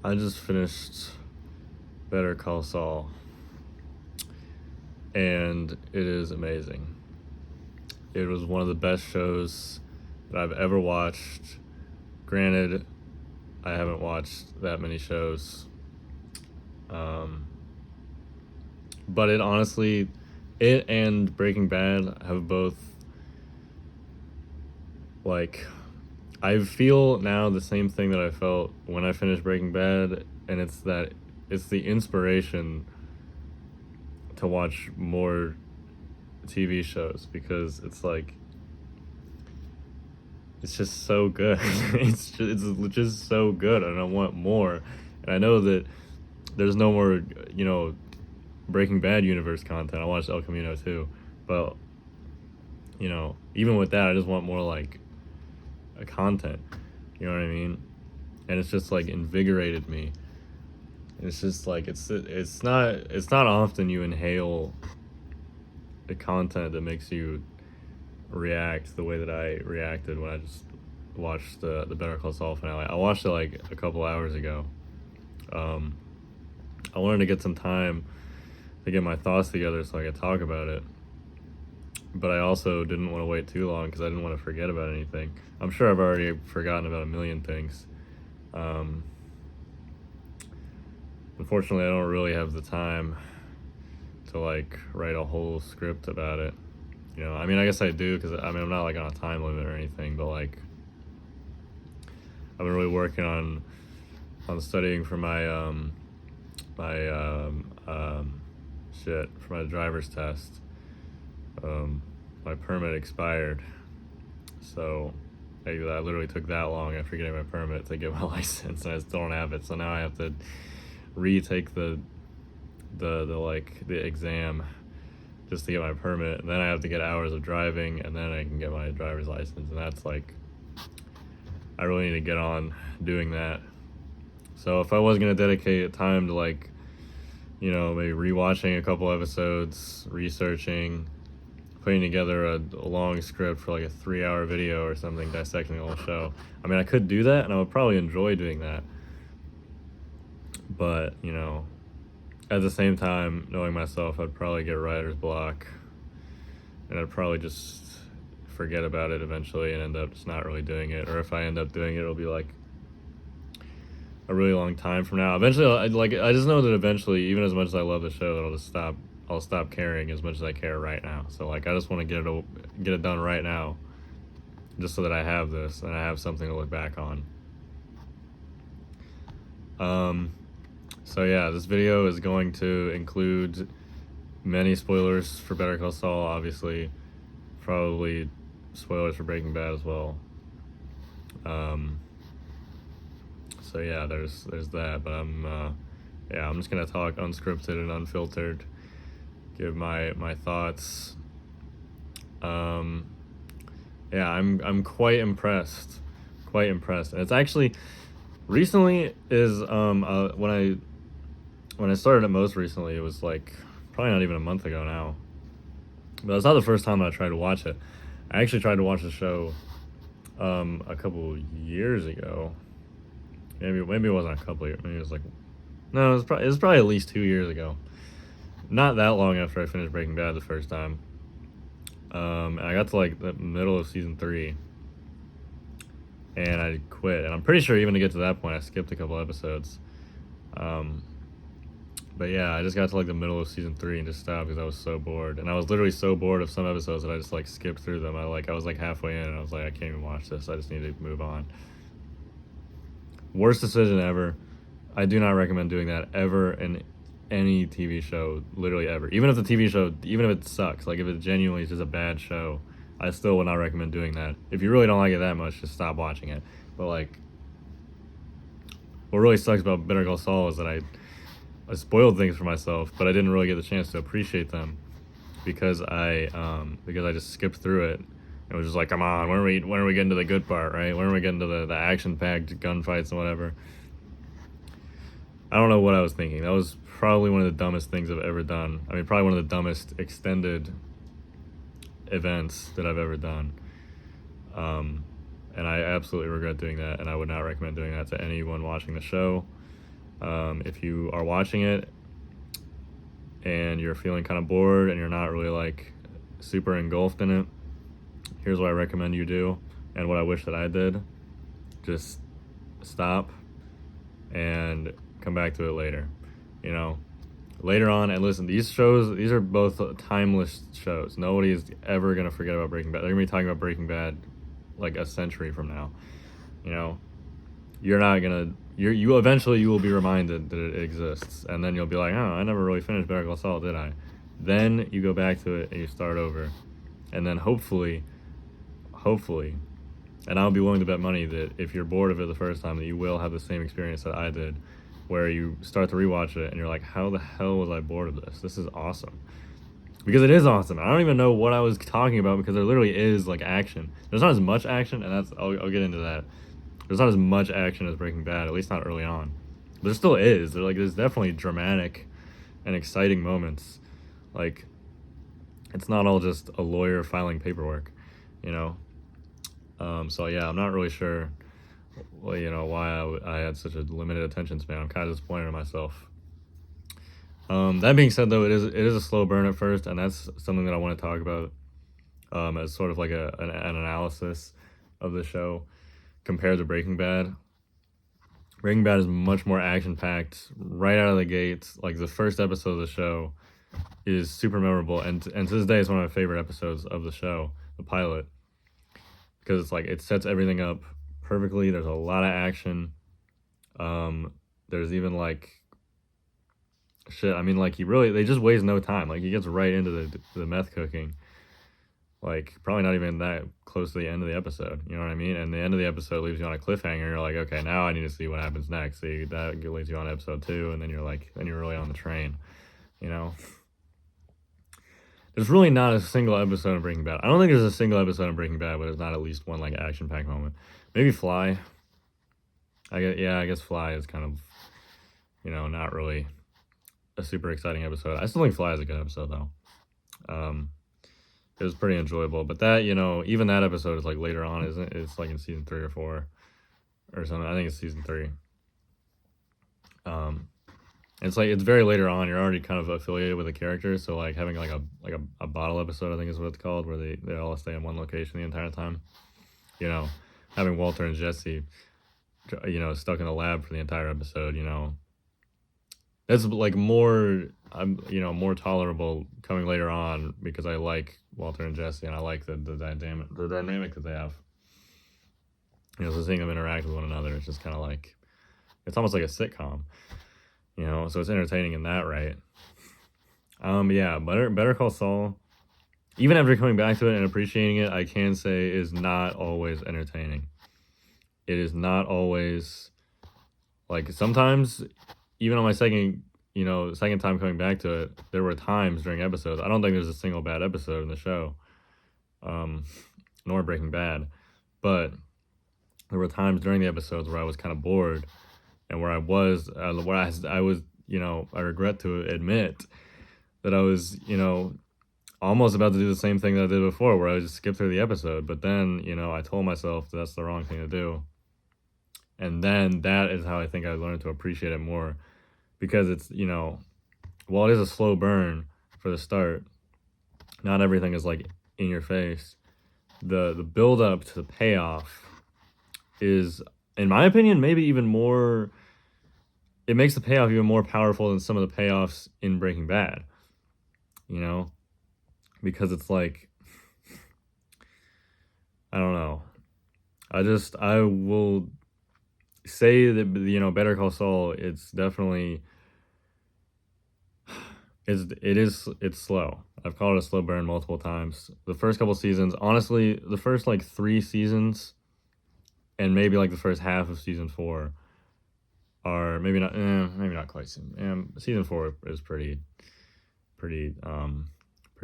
I just finished Better Call Saul, and it is amazing. It was one of the best shows that I've ever watched. Granted, I haven't watched that many shows, um, but it honestly, it and Breaking Bad have both, like, I feel now the same thing that I felt when I finished Breaking Bad, and it's the inspiration to watch more TV shows, because it's just so good. It's just so good, and I want more. And I know that there's no more, Breaking Bad universe content. I watched El Camino too, but even with that, I just want more like a content. You know what I mean? And it's just like invigorated me. It's just like it's not often you inhale the content that makes you react the way that I reacted when I just watched the Better Call Saul finale. I watched it like a couple hours ago. Um, I wanted to get some time to get my thoughts together so I could talk about it, but I also didn't want to wait too long because I didn't want to forget about anything. I'm sure I've already forgotten about a million things. Um, Unfortunately, I don't really have the time to like write a whole script about it. I mean, I guess I do, because I mean I'm not like on a time limit or anything, but like I've been really working on studying for my for my driver's test. My permit expired, so I literally took that long after getting my permit to get my license, and I still don't have it. So now I have to retake the exam just to get my permit, and then I have to get hours of driving, and then I can get my driver's license, and that's like, I really need to get on doing that. So if I was gonna dedicate time to like, maybe rewatching a couple episodes, researching, putting together a long script for like a 3-hour video or something, dissecting the whole show, I mean, I could do that, and I would probably enjoy doing that. But at the same time, knowing myself, I'd probably get writer's block, and I'd probably just forget about it eventually and end up just not really doing it. Or if I end up doing it, it'll be like a really long time from now. Eventually, I just know that eventually, even as much as I love the show, I'll stop caring as much as I care right now. So like, I just want to get it done right now, just so that I have this and I have something to look back on. So yeah, this video is going to include many spoilers for Better Call Saul, obviously, probably spoilers for Breaking Bad as well. So yeah, there's that. But I'm just gonna talk unscripted and unfiltered, give my thoughts. Yeah, I'm quite impressed, and it's actually recently is when I started it most recently, it was like probably not even a month ago now. But it's not the first time that I tried to watch it. I actually tried to watch the show a couple years ago. Maybe it wasn't a couple years. Maybe it was like, no, it was probably at least 2 years ago. Not that long after I finished Breaking Bad the first time. And I got to like the middle of season 3, and I quit. And I'm pretty sure even to get to that point, I skipped a couple episodes. But yeah, I just got to like the middle of season 3 and just stopped because I was so bored. And I was literally so bored of some episodes that I just like skipped through them. I was like halfway in, and I was like, I can't even watch this. I just need to move on. Worst decision ever. I do not recommend doing that ever in any TV show, literally ever. Even if the TV show, even if it sucks, like if it genuinely is just a bad show, I still would not recommend doing that. If you really don't like it that much, just stop watching it. But like, what really sucks about Better Call Saul is that I spoiled things for myself, but I didn't really get the chance to appreciate them because I just skipped through it. It was just like, come on, when are we getting to the good part, right? When are we getting to the action-packed gunfights and whatever? I don't know what I was thinking. That was probably one of the dumbest things I've ever done. I mean, probably one of the dumbest extended events that I've ever done. And I absolutely regret doing that, and I would not recommend doing that to anyone watching the show. If you are watching it and you're feeling kind of bored and you're not really like super engulfed in it, here's what I recommend you do, and what I wish that I did. Just stop and come back to it later. You know, later on. And listen, these are both timeless shows. Nobody is ever gonna forget about Breaking Bad. They're gonna be talking about Breaking Bad like a century from now. You know, you're not gonna. You eventually you will be reminded that it exists, and then you'll be like, oh, I never really finished Better Call Saul, did I? Then you go back to it and you start over, and then hopefully, and I'll be willing to bet money that if you're bored of it the first time, that you will have the same experience that I did, where you start to rewatch it and you're like, how the hell was I bored of this? This is awesome. Because it is awesome. I don't even know what I was talking about, because there literally is like action. There's not as much action, and I'll get into that. There's not as much action as Breaking Bad, at least not early on. But there still is. There's definitely dramatic and exciting moments. Like, it's not all just a lawyer filing paperwork, you know. So yeah, I'm not really sure, well, why I had such a limited attention span. I'm kind of disappointed in myself. That being said, though, it is a slow burn at first, and that's something that I want to talk about as sort of like an analysis of the show compared to Breaking Bad. Breaking Bad is much more action packed right out of the gates. Like, the first episode of the show is super memorable, and to this day, it's one of my favorite episodes of the show, the pilot, because it's like it sets everything up perfectly. There's a lot of action. There's even like shit. I mean, like, they just waste no time. Like, he gets right into the meth cooking. Like, probably not even that close to the end of the episode. You know what I mean? And the end of the episode leaves you on a cliffhanger. You're like, okay, now I need to see what happens next. See, that leads you on episode 2, and then you're really on the train. You know? There's really not a single episode of Breaking Bad. I don't think there's a single episode of Breaking Bad where there's not at least one like action-packed moment. Maybe Fly. I guess Fly is kind of, not really a super exciting episode. I still think Fly is a good episode though. It was pretty enjoyable, but that, even that episode is like later on, isn't it? It's like in season 3 or 4 or something. I think it's season 3. It's like it's very later on. You're already kind of affiliated with the characters, so like having like a bottle episode, I think is what it's called, where they all stay in one location the entire time. Having Walter and Jesse, stuck in the lab for the entire episode. That's like more tolerable coming later on, because I like Walter and Jesse, and I like the dynamic that they have. So seeing them interact with one another, it's just kind of like, it's almost like a sitcom. So it's entertaining in that, right? Yeah, Better Call Saul, even after coming back to it and appreciating it, I can say is not always entertaining. It is not always, like, sometimes, even on my second time coming back to it, there were times during episodes, I don't think there's a single bad episode in the show, nor Breaking Bad, but there were times during the episodes where I was kind of bored, and where I was, I regret to admit that I was, almost about to do the same thing that I did before, where I would just skip through the episode. But then, I told myself that's the wrong thing to do. And then that is how I think I learned to appreciate it more. Because it's, while it is a slow burn for the start, not everything is like in your face. The build up to the payoff is, in my opinion, maybe even more. It makes the payoff even more powerful than some of the payoffs in Breaking Bad. Because it's like, I don't know. I will say that, Better Call Saul, it's definitely, it's slow. I've called it a slow burn multiple times. The first couple seasons, honestly, the first like 3 seasons, and maybe like the first half of season 4 are maybe not quite. Season 4 is pretty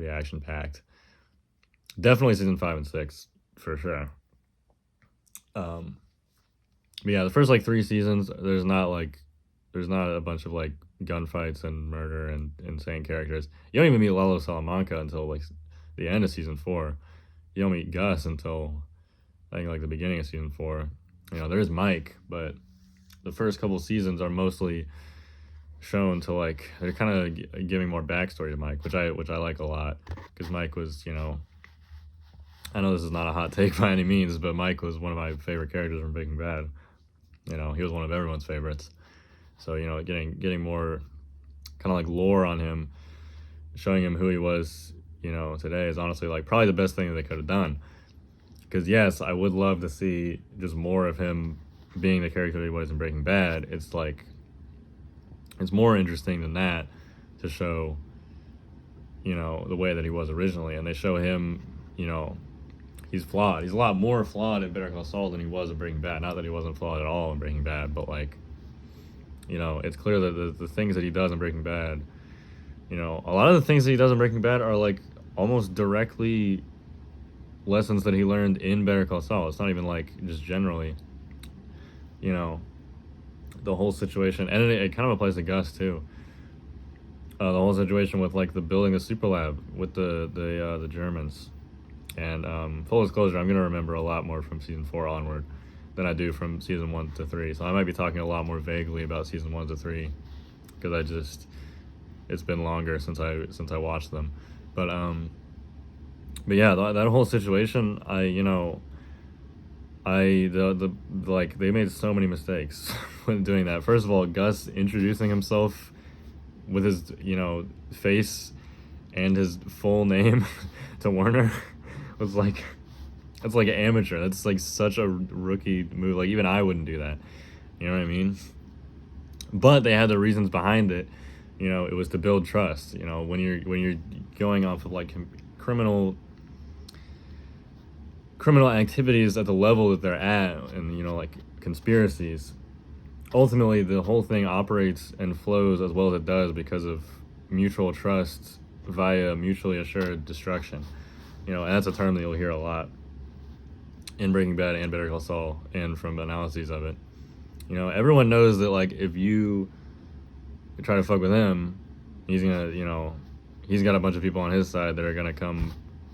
action packed. Definitely season 5 and 6 for sure. But yeah, the first like 3 seasons, there's not a bunch of like gunfights and murder and insane characters. You don't even meet Lalo Salamanca until like the end of season 4. You don't meet Gus until I think like the beginning of season 4. There's Mike, but the first couple seasons are mostly shown to like they're kind of giving more backstory to Mike, which I like a lot because Mike was, I know this is not a hot take by any means, but Mike was one of my favorite characters from Breaking Bad. He was one of everyone's favorites. So getting more kind of like lore on him, showing him who he was, today is honestly like probably the best thing that they could have done. Because yes, I would love to see just more of him being the character that he was in Breaking Bad. It's like it's more interesting than that to show, the way that he was originally, and they show him, he's flawed. He's a lot more flawed in Better Call Saul than he was in Breaking Bad. Not that he wasn't flawed at all in Breaking Bad, but like, it's clear that the things that he does in Breaking Bad, a lot of the things that he does in Breaking Bad are like almost directly lessons that he learned in Better Call Saul. It's not even like just generally, the whole situation, and it kind of applies to Gus too. The whole situation with like the building the super lab with the Germans, and full disclosure, I'm gonna remember a lot more from season 4 onward than I do from season 1 to 3. So I might be talking a lot more vaguely about season 1 to 3 because it's been longer since I watched them, but yeah, that whole situation, they made so many mistakes when doing that. First of all, Gus introducing himself with his, face and his full name to Werner was like, that's like amateur. That's like such a rookie move. Like even I wouldn't do that. You know what I mean? But they had the reasons behind it. It was to build trust. When you're going off of like criminal activities at the level that they're at, and like conspiracies, ultimately the whole thing operates and flows as well as it does because of mutual trust via mutually assured destruction. And that's a term that you'll hear a lot in Breaking Bad and Better Call Saul, and from analyses of it. Everyone knows that like if you try to fuck with him, he's gonna, he's got a bunch of people on his side that are gonna come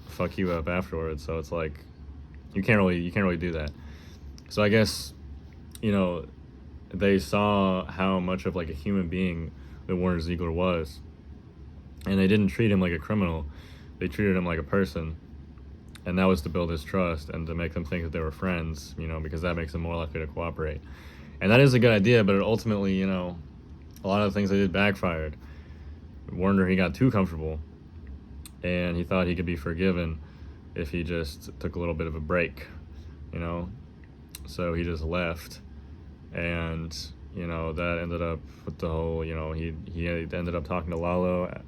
fuck you up afterwards. So it's like you can't really do that. So I guess, they saw how much of like a human being that Warren Ziegler was, and they didn't treat him like a criminal. They treated him like a person, and that was to build his trust and to make them think that they were friends, because that makes them more likely to cooperate. And that is a good idea, but it ultimately, a lot of the things they did backfired. Warner, he got too comfortable, and he thought he could be forgiven if he just took a little bit of a break, so he just left, and that ended up with the whole, he ended up talking to Lalo,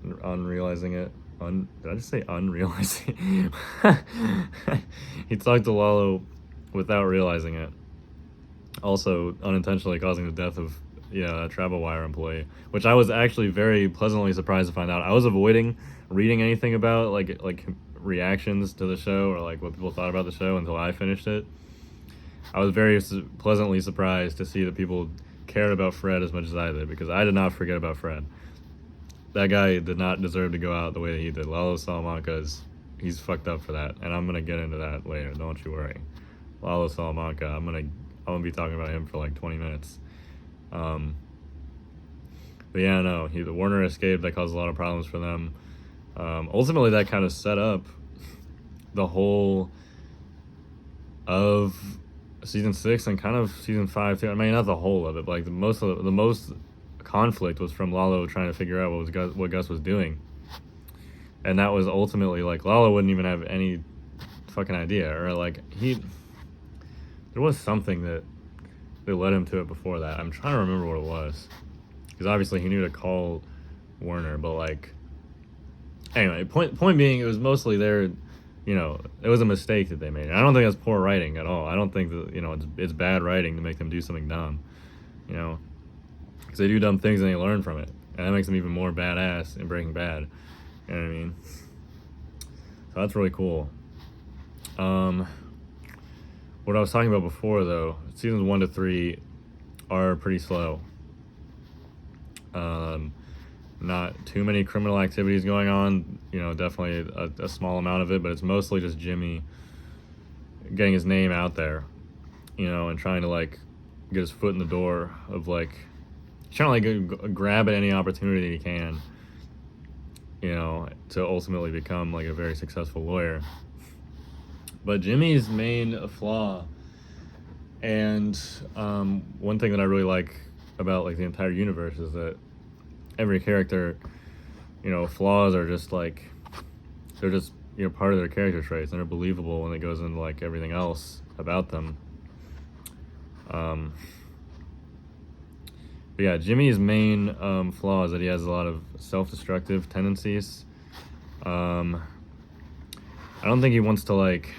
unrealizing it. Did I just say unrealizing? He talked to Lalo without realizing it, also unintentionally causing the death of a travel wire employee, which I was actually very pleasantly surprised to find out. I was avoiding reading anything about like reactions to the show or like what people thought about the show until I finished it. I was very pleasantly surprised to see that people cared about Fred as much as I did, because I did not forget about Fred. That guy did not deserve to go out the way that he did. Lalo Salamanca he's fucked up for that, and I'm gonna get into that later. Don't you worry. Lalo Salamanca, I'm gonna be talking about him for like 20 minutes. But yeah, no, the Warner escaped. That caused a lot of problems for them. Ultimately, that kind of set up the whole of season 6 and kind of season 5 too. I mean, not the whole of it, but like the most conflict was from Lalo trying to figure out what Gus was doing, and that was ultimately like Lalo wouldn't even have any fucking idea, or like there was something that led him to it before that. I'm trying to remember what it was, because obviously he knew to call Werner, but like anyway, point being, it was mostly their, it was a mistake that they made. And I don't think that's poor writing at all. I don't think that, it's bad writing to make them do something dumb, because they do dumb things and they learn from it. And that makes them even more badass in Breaking Bad. You know what I mean? So that's really cool. What I was talking about before, though, seasons 1 to 3 are pretty slow. Not too many criminal activities going on, definitely a small amount of it, but it's mostly just Jimmy getting his name out there, and trying to like get his foot in the door of like trying to like grab at any opportunity that he can, you know, to ultimately become like a very successful lawyer. But Jimmy's main flaw, and one thing that I really like about like the entire universe is that every character, you know, flaws are just like they're just, you know, part of their character traits, and they're believable when it goes into like everything else about them. But yeah, Jimmy's main flaw is that he has a lot of self-destructive tendencies. I don't think he wants to like.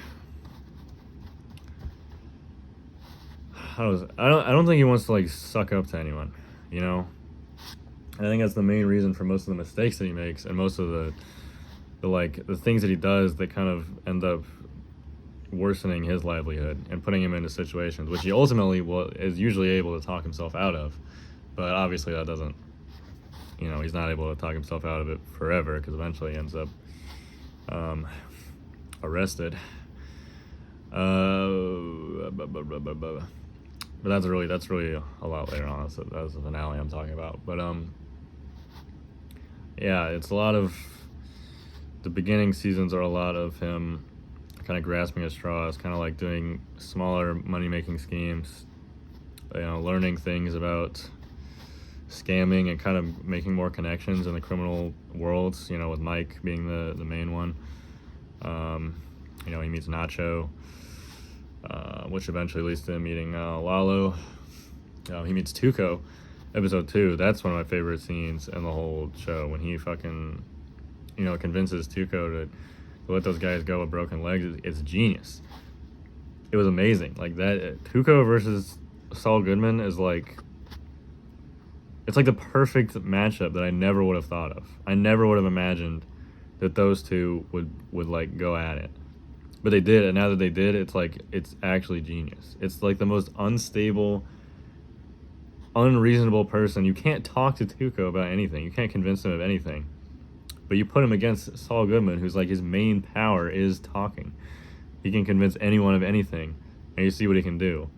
I don't think he wants to like suck up to anyone, you know. I think that's the main reason for most of the mistakes that he makes, and most of the like the things that he does that kind of end up worsening his livelihood and putting him into situations which he ultimately is usually able to talk himself out of. But obviously that doesn't, you know, he's not able to talk himself out of it forever, because eventually he ends up arrested. But that's really a lot later on. That's the finale I'm talking about. But yeah, it's a lot of the beginning seasons are a lot of him kind of grasping at straws, kind of like doing smaller money-making schemes, you know, learning things about scamming and kind of making more connections in the criminal worlds, you know, with Mike being the main one. You know, he meets Nacho, which eventually leads to him meeting Lalo. He meets Tuco, episode 2. That's one of my favorite scenes in the whole show, when he fucking, you know, convinces Tuco to let those guys go with broken legs. It's genius. It was amazing. Like that, Tuco versus Saul Goodman is like, it's like the perfect matchup that I never would have thought of. I never would have imagined that those two would like go at it. But they did, and now that they did, it's like, it's actually genius. It's like the most unstable, unreasonable person. You can't talk to Tuco about anything. You can't convince him of anything. But you put him against Saul Goodman, who's like, his main power is talking. He can convince anyone of anything, and you see what he can do.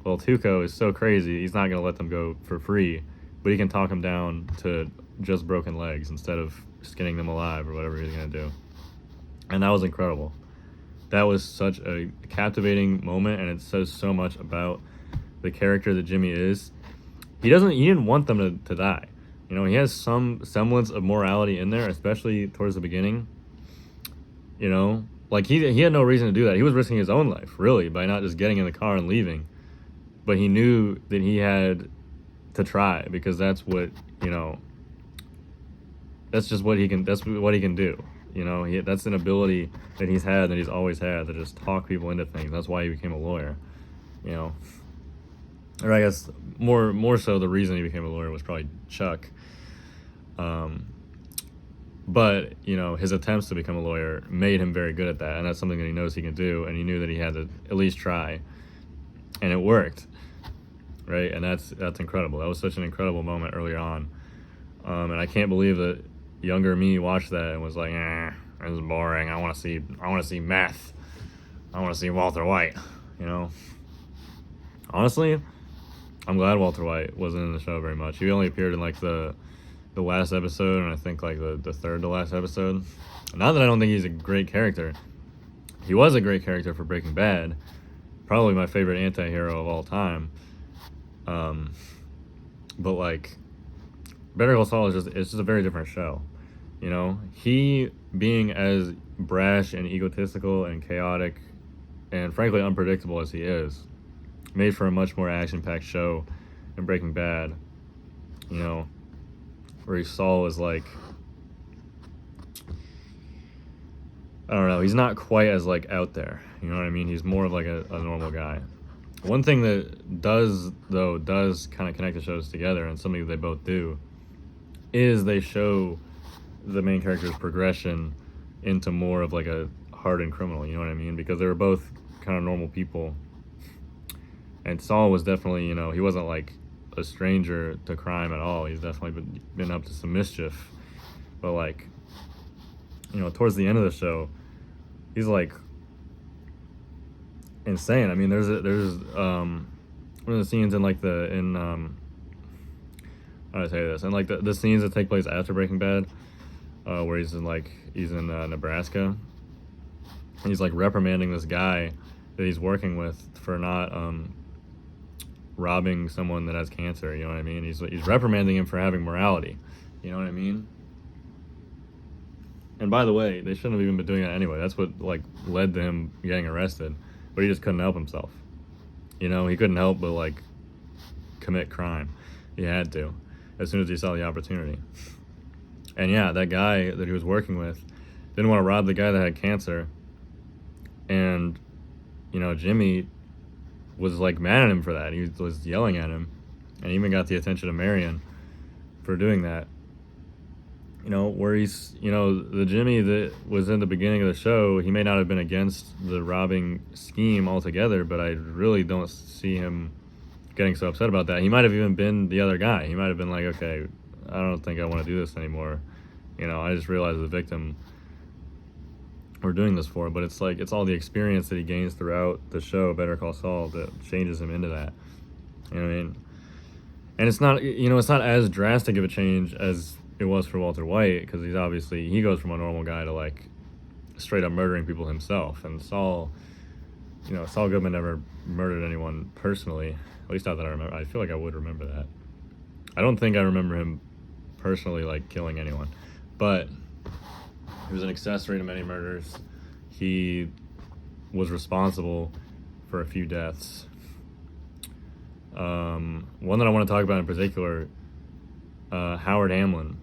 Well, Tuco is so crazy, he's not going to let them go for free, but he can talk them down to just broken legs instead of skinning them alive or whatever he's going to do. And that was incredible. That was such a captivating moment, and it says so much about the character that Jimmy is. He didn't want them to die. You know, he has some semblance of morality in there, especially towards the beginning. You know, like he had no reason to do that. He was risking his own life, really, by not just getting in the car and leaving. But he knew that he had to try, because that's what, you know, that's what he can do. You know, that's an ability that he's had, that he's always had, to just talk people into things. That's why he became a lawyer, you know. Or I guess more so the reason he became a lawyer was probably Chuck. But, you know, his attempts to become a lawyer made him very good at that, and that's something that he knows he can do, and he knew that he had to at least try. And it worked, right? And that's incredible. That was such an incredible moment early on. And I can't believe that younger me watched that and was like, this is boring. I want to see meth. I want to see Walter White, you know. Honestly, I'm glad Walter White wasn't in the show very much. He only appeared in like the last episode, and I think like the third to last episode. Not that I don't think he's a great character. He was a great character for Breaking Bad. Probably my favorite anti-hero of all time. But like, Better Call Saul it's just a very different show. You know, he being as brash and egotistical and chaotic and frankly unpredictable as he is, made for a much more action-packed show in Breaking Bad. You know, where Saul is like, I don't know, he's not quite as like out there. You know what I mean? He's more of like a normal guy. One thing that does kind of connect the shows together, and something that they both do, is they show the main character's progression into more of like a hardened criminal, you know what I mean? Because they were both kind of normal people. And Saul was definitely, you know, he wasn't like a stranger to crime at all. He's definitely been up to some mischief. But like, you know, towards the end of the show, he's like insane. I mean, there's one of the scenes in like how do I say this? And like the scenes that take place after Breaking Bad, where he's in Nebraska, and he's like reprimanding this guy that he's working with for not robbing someone that has cancer. You know what I mean? He's reprimanding him for having morality. You know what I mean? And by the way, they shouldn't have even been doing that anyway. That's what like led to him getting arrested. But he just couldn't help himself. You know, he couldn't help but like commit crime. He had to, as soon as he saw the opportunity. And yeah, that guy that he was working with didn't want to rob the guy that had cancer. And, you know, Jimmy was like mad at him for that. He was yelling at him, and even got the attention of Marion for doing that. You know, where he's, you know, the Jimmy that was in the beginning of the show, he may not have been against the robbing scheme altogether, but I really don't see him getting so upset about that. He might have even been the other guy. He might have been like, okay, I don't think I want to do this anymore. You know, I just realized the victim we're doing this for, but it's like, it's all the experience that he gains throughout the show, Better Call Saul, that changes him into that. You know what I mean? And it's not, you know, it's not as drastic of a change as it was for Walter White, because he goes from a normal guy to like straight up murdering people himself. And Saul, you know, Saul Goodman never murdered anyone personally, at least not that I remember. I feel like I would remember that. I don't think I remember him personally like killing anyone, but he was an accessory to many murders. He was responsible for a few deaths. One that I want to talk about in particular, Howard Hamlin.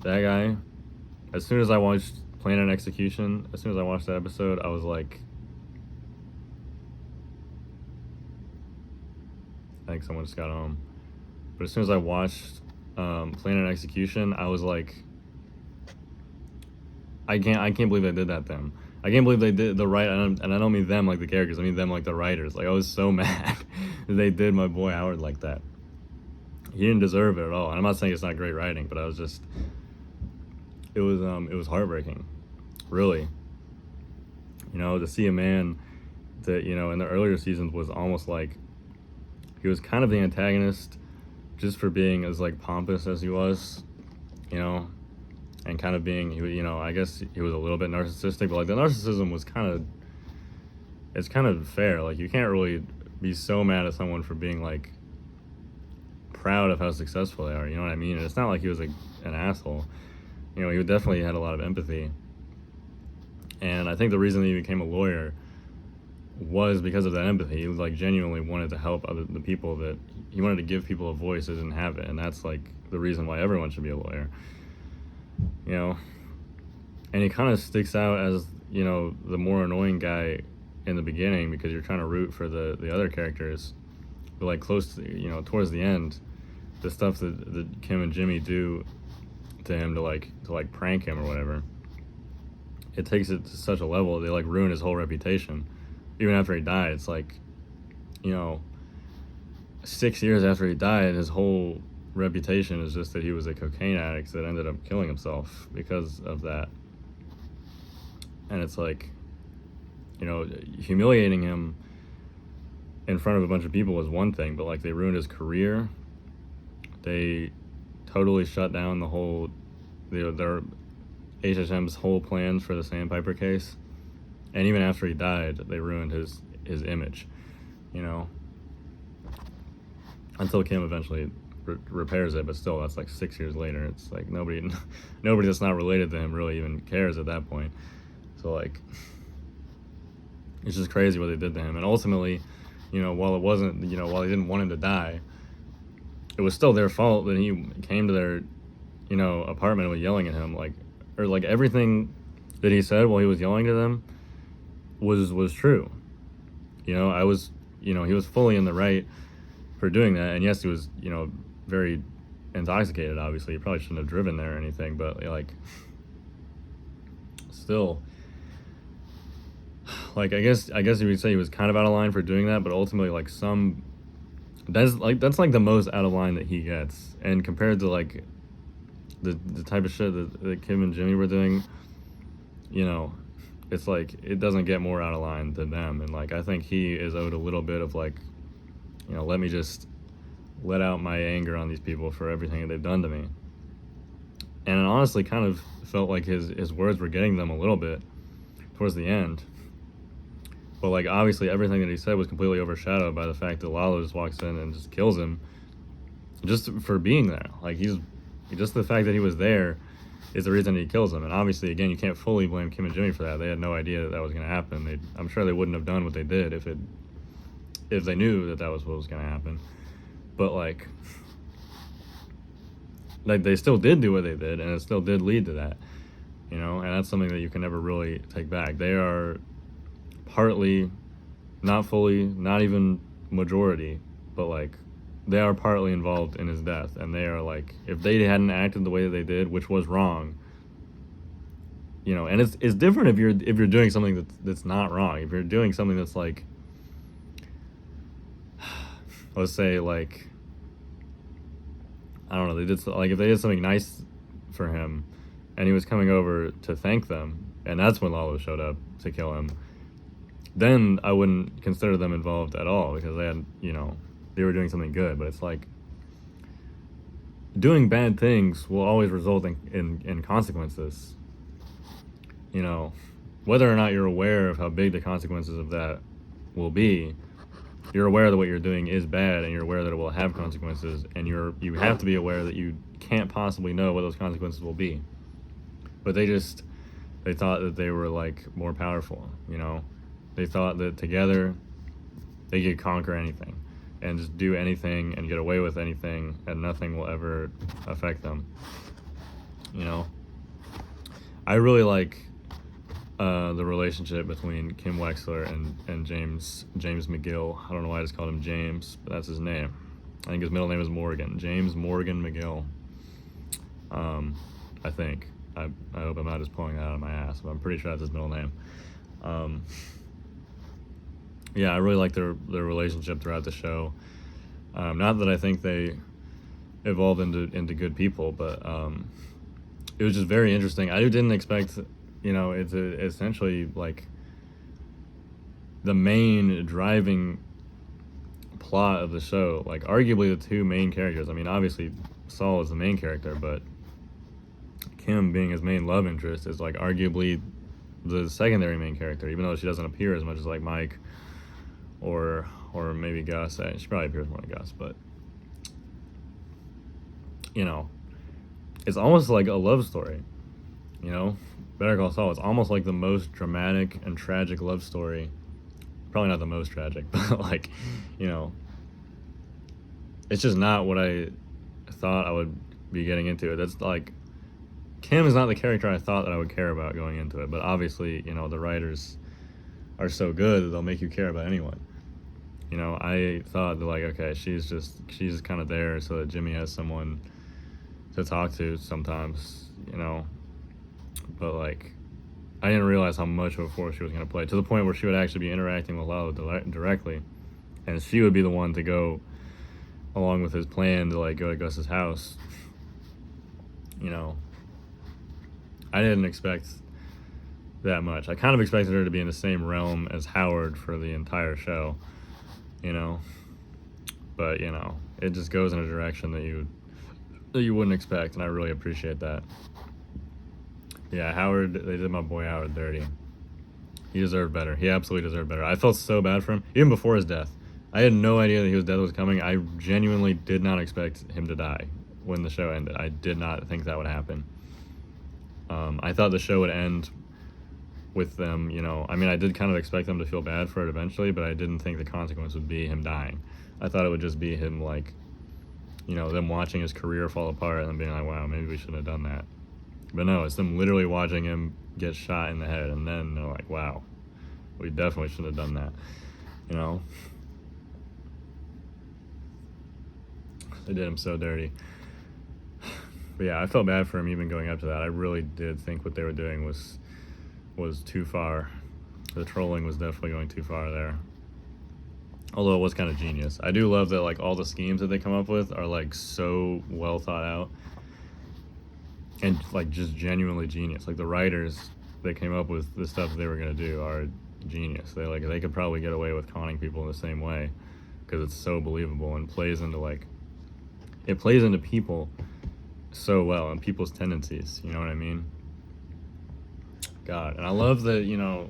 That guy, as soon as I watched Plan and Execution, as soon as I watched that episode, I was like, I think someone just got home. But as soon as I watched Plan and Execution, I was like, I can't believe they did that to him. I can't believe they did and I don't mean them like the characters, I mean them like the writers. Like, I was so mad that they did my boy Howard like that. He didn't deserve it at all. And I'm not saying it's not great writing, but I was just, it was heartbreaking, really. You know, to see a man that, you know, in the earlier seasons was almost like, he was kind of the antagonist just for being as like pompous as he was, you know, and kind of being, you know, I guess he was a little bit narcissistic, but like the narcissism was it's kind of fair. Like, you can't really be so mad at someone for being like proud of how successful they are, you know what I mean? And it's not like he was an asshole. You know, he definitely had a lot of empathy. And I think the reason that he became a lawyer was because of that empathy. He was like genuinely wanted to help the people that he wanted to give people a voice that didn't have it. And that's like the reason why everyone should be a lawyer, you know? And he kind of sticks out as, you know, the more annoying guy in the beginning, because you're trying to root for the other characters. But like close to, you know, towards the end, the stuff that Kim and Jimmy do to him to prank him or whatever, it takes it to such a level, they like ruin his whole reputation. Even after he died, it's like, you know, 6 years after he died, his whole reputation is just that he was a cocaine addict that ended up killing himself because of that. And it's like, you know, humiliating him in front of a bunch of people was one thing, but like they ruined his career. They totally shut down the whole, their HHM's whole plans for the Sandpiper case. And even after he died, they ruined his image, you know, until Kim eventually repairs it. But still, that's like 6 years later. It's like nobody that's not related to him really even cares at that point. So like, it's just crazy what they did to him. And ultimately, you know, while they didn't want him to die, it was still their fault that he came to their, you know, apartment and was yelling at him, or everything that he said while he was yelling to them was true. You know, he was fully in the right for doing that. And yes, he was, you know, very intoxicated, obviously. He probably shouldn't have driven there or anything, but like, still, like, I guess you would say he was kind of out of line for doing that, but ultimately, like, that's like the most out of line that he gets. And compared to like the type of shit that Kim and Jimmy were doing, you know, it's like, it doesn't get more out of line than them. And like, I think he is owed a little bit of like let me just let out my anger on these people for everything that they've done to me. And it honestly kind of felt like his words were getting them a little bit towards the end. But like obviously everything that he said was completely overshadowed by the fact that Lalo just walks in and just kills him just for being there. Like just the fact that he was there is the reason he kills him. And obviously, again, you can't fully blame Kim and Jimmy for that. They had no idea that was going to happen. I'm sure they wouldn't have done what they did if they knew that was what was going to happen. But like they still did do what they did, and it still did lead to that, and that's something that you can never really take back. They are partly, not fully, not even majority, but like they are partly involved in his death, and they are like, if they hadn't acted the way that they did, which was wrong, and it's different if you're doing something that's not wrong. If you're doing something that's like, let's say like, I don't know, if they did something nice for him, and he was coming over to thank them, and that's when Lalo showed up to kill him, then I wouldn't consider them involved at all, because they had, they were doing something good. But it's like, doing bad things will always result in consequences. Whether or not you're aware of how big the consequences of that will be, you're aware that what you're doing is bad, and you're aware that it will have consequences, and you have to be aware that you can't possibly know what those consequences will be. But they thought that they were like more powerful, They thought that together they could conquer anything and just do anything and get away with anything, and nothing will ever affect them. I really like the relationship between Kim Wexler and James McGill. I don't know why I just called him James, but that's his name. I think his middle name is Morgan. James Morgan McGill. I think. I hope I'm not just pulling that out of my ass, but I'm pretty sure that's his middle name. Yeah, I really like their relationship throughout the show. Not that I think they evolved into good people, but it was just very interesting. I didn't expect, it's essentially like the main driving plot of the show. Like arguably the two main characters. I mean, obviously Saul is the main character, but Kim, being his main love interest, is like arguably the secondary main character, even though she doesn't appear as much as like Mike or maybe Gus. She probably appears more than Gus, but it's almost like a love story. Better Call Saul is almost like the most dramatic and tragic love story. Probably not the most tragic, but like, it's just not what I thought I would be getting into. That's like, Kim is not the character I thought that I would care about going into it, but obviously, the writers are so good that they'll make you care about anyone. I thought that, like, okay, she's just kind of there so that Jimmy has someone to talk to sometimes, but like, I didn't realize how much of a force she was going to play, to the point where she would actually be interacting with Lalo directly, and she would be the one to go along with his plan to like go to Gus's house. I didn't expect that much. I kind of expected her to be in the same realm as Howard for the entire show, but it just goes in a direction that you wouldn't expect, and I really appreciate that. Yeah, Howard, they did my boy Howard dirty. He deserved better. He absolutely deserved better. I felt so bad for him, even before his death. I had no idea that his death was coming. I genuinely did not expect him to die when the show ended. I did not think that would happen. I thought the show would end with them, I mean, I did kind of expect them to feel bad for it eventually, but I didn't think the consequence would be him dying. I thought it would just be him, like, them watching his career fall apart and then being like, wow, maybe we shouldn't have done that. But no, it's them literally watching him get shot in the head, and then they're like, wow, we definitely shouldn't have done that. They did him so dirty. But yeah, I felt bad for him even going up to that. I really did think what they were doing was too far. The trolling was definitely going too far there. Although it was kind of genius. I do love that, like, all the schemes that they come up with are like so well thought out and like just genuinely genius. Like the writers that came up with the stuff they were gonna do are genius. They could probably get away with conning people in the same way, because it's so believable and plays into like it plays into people so well and people's tendencies. You know what I mean? God, and I love that, you know,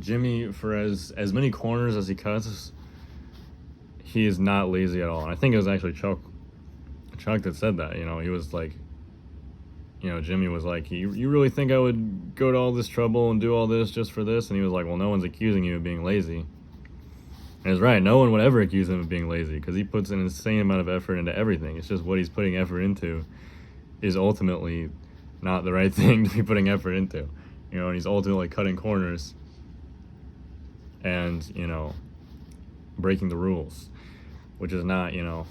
Jimmy, for as many corners as he cuts, he is not lazy at all. And I think it was actually Chuck that said that. You know, he was like, you know, Jimmy was like, you really think I would go to all this trouble and do all this just for this? And he was like, well, no one's accusing you of being lazy. And he's right. No one would ever accuse him of being lazy because he puts an insane amount of effort into everything. It's just what he's putting effort into is ultimately not the right thing to be putting effort into. You know, and he's ultimately cutting corners and, you know, breaking the rules, which is not, you know,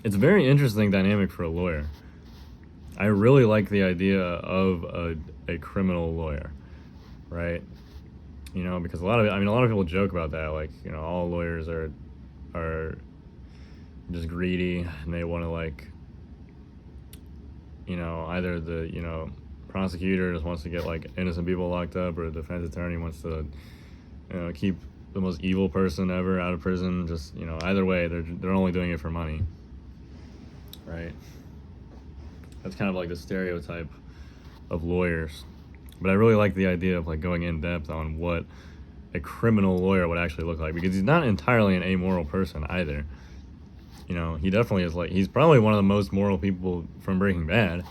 it's a very interesting dynamic for a lawyer. I really like the idea of a criminal lawyer, right? You know, because a lot of people joke about that, like, you know, all lawyers are just greedy and they want to, like, you know, either the, you know, prosecutor just wants to get like innocent people locked up, or the defense attorney wants to, you know, keep the most evil person ever out of prison. Just, you know, either way, they're only doing it for money, right? That's kind of like the stereotype of lawyers. But I really like the idea of like going in depth on what a criminal lawyer would actually look like, because he's not entirely an amoral person either. You know, he definitely is, like, he's probably one of the most moral people from Breaking Bad.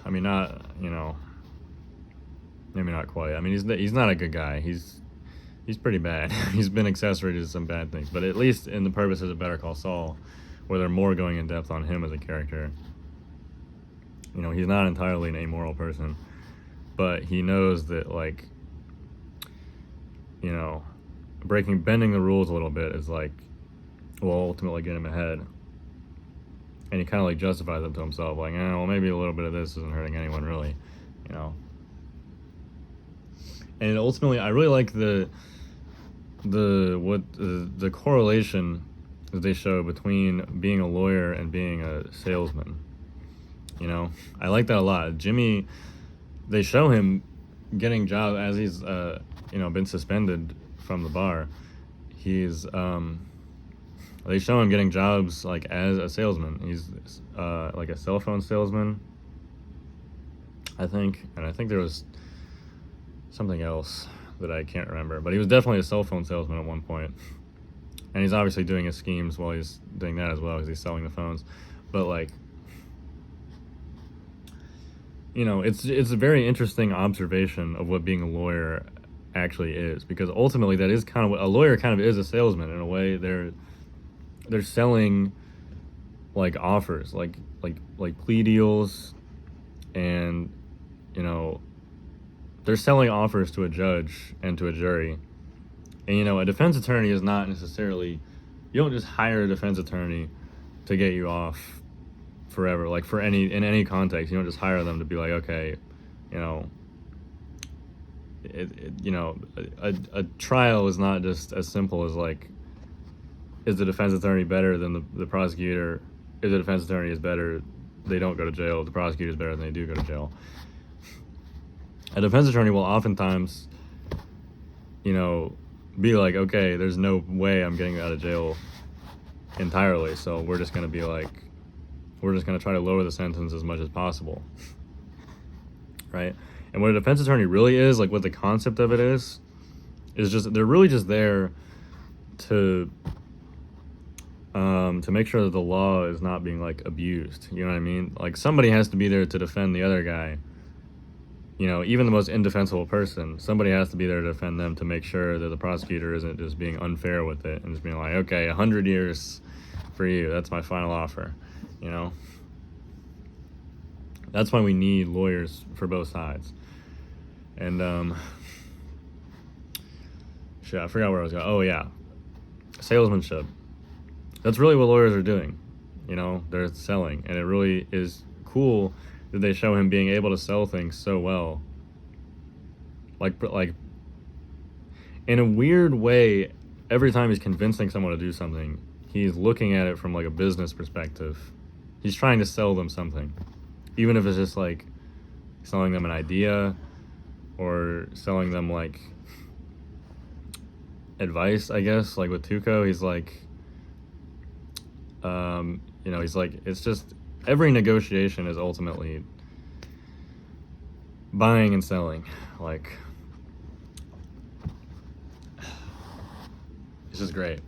I mean, not, you know, maybe not quite. I mean, he's not a good guy. He's pretty bad. He's been accessory to some bad things, but at least in the purposes of Better Call Saul, where they're more going in depth on him as a character, you know, he's not entirely an amoral person, but he knows that, like, you know, bending the rules a little bit is like, will ultimately get him ahead. And he kind of like justifies it to himself, like, well, maybe a little bit of this isn't hurting anyone really, you know. And ultimately, I really like the correlation that they show between being a lawyer and being a salesman. You know, I like that a lot. Jimmy, they show him getting jobs as he's you know, been suspended from the bar. He's they show him getting jobs like as a salesman. He's like a cell phone salesman, I think, and I think there was something else that I can't remember, but he was definitely a cell phone salesman at one point. And he's obviously doing his schemes while he's doing that as well, because he's selling the phones. But, like, you know, it's a very interesting observation of what being a lawyer actually is, because ultimately that is kind of what a lawyer kind of is, a salesman in a way. They're selling like offers, like plea deals, and, you know, they're selling offers to a judge and to a jury. And, you know, a defense attorney is not necessarily, you don't just hire a defense attorney to get you off forever. Like, in any context, you don't just hire them to be like, okay, you know, you know, a trial is not just as simple as like, is the defense attorney better than the prosecutor? If the defense attorney is better, they don't go to jail. If the prosecutor is better, than they do go to jail. A defense attorney will oftentimes, you know, be like, okay, there's no way I'm getting out of jail entirely, so we're just going to try to lower the sentence as much as possible, right? And what a defense attorney really is, like what the concept of it is just, they're really just there to make sure that the law is not being like abused, you know what I mean? Like, somebody has to be there to defend the other guy. You know, even the most indefensible person, somebody has to be there to defend them, to make sure that the prosecutor isn't just being unfair with it and just being like, okay, 100 years for you, that's my final offer, you know? That's why we need lawyers for both sides. And, shit, I forgot where I was going. Oh, yeah. Salesmanship. That's really what lawyers are doing. You know, they're selling. And it really is cool that they show him being able to sell things so well. Like in a weird way, every time he's convincing someone to do something, he's looking at it from like a business perspective. He's trying to sell them something. Even if it's just like selling them an idea, or selling them like, advice, I guess. Like with Tuco, he's like, he's like, it's just every negotiation is ultimately buying and selling. Like, it's just great.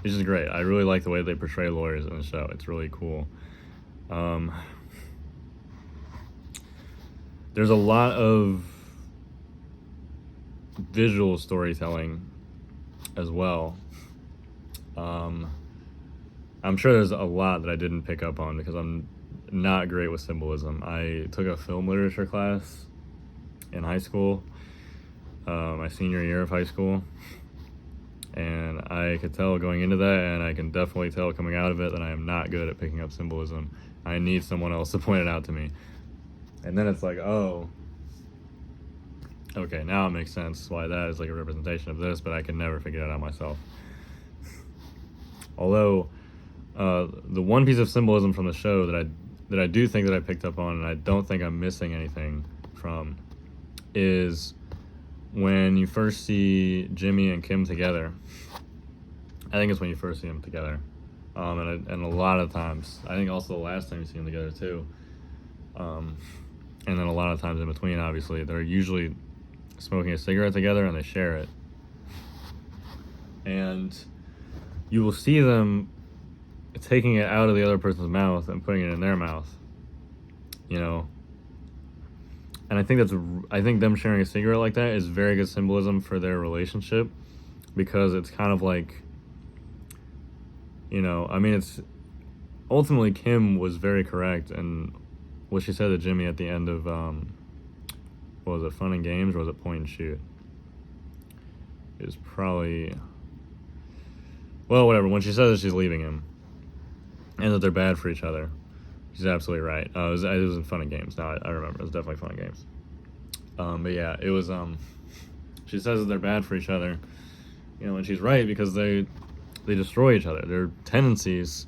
It's just great. I really like the way they portray lawyers in the show. It's really cool. There's a lot of visual storytelling as well. I'm sure there's a lot that I didn't pick up on because I'm not great with symbolism. I took a film literature class in high school, my senior year of high school, and I could tell going into that, and I can definitely tell coming out of it, that I am not good at picking up symbolism. I need someone else to point it out to me. And then it's like, oh, okay, now it makes sense why that is like a representation of this, but I can never figure it out myself. Although, the one piece of symbolism from the show that I do think that I picked up on, and I don't think I'm missing anything from, is when you first see Jimmy and Kim together. I think it's when you first see them together, and a lot of times, I think also the last time you see them together too, and then a lot of times in between, obviously, they're usually smoking a cigarette together and they share it, and you will see them taking it out of the other person's mouth and putting it in their mouth, and I think them sharing a cigarette like that is very good symbolism for their relationship, because it's kind of like, it's ultimately Kim was very correct, and what she said to Jimmy at the end of what was it, Fun and Games, or was it Point and Shoot? It was probably, well, whatever, when she says that she's leaving him and that they're bad for each other. She's absolutely right. It was in Fun and Games. Now I remember. It was definitely Fun and Games. But yeah, it was, she says that they're bad for each other, and she's right, because they destroy each other. Their tendencies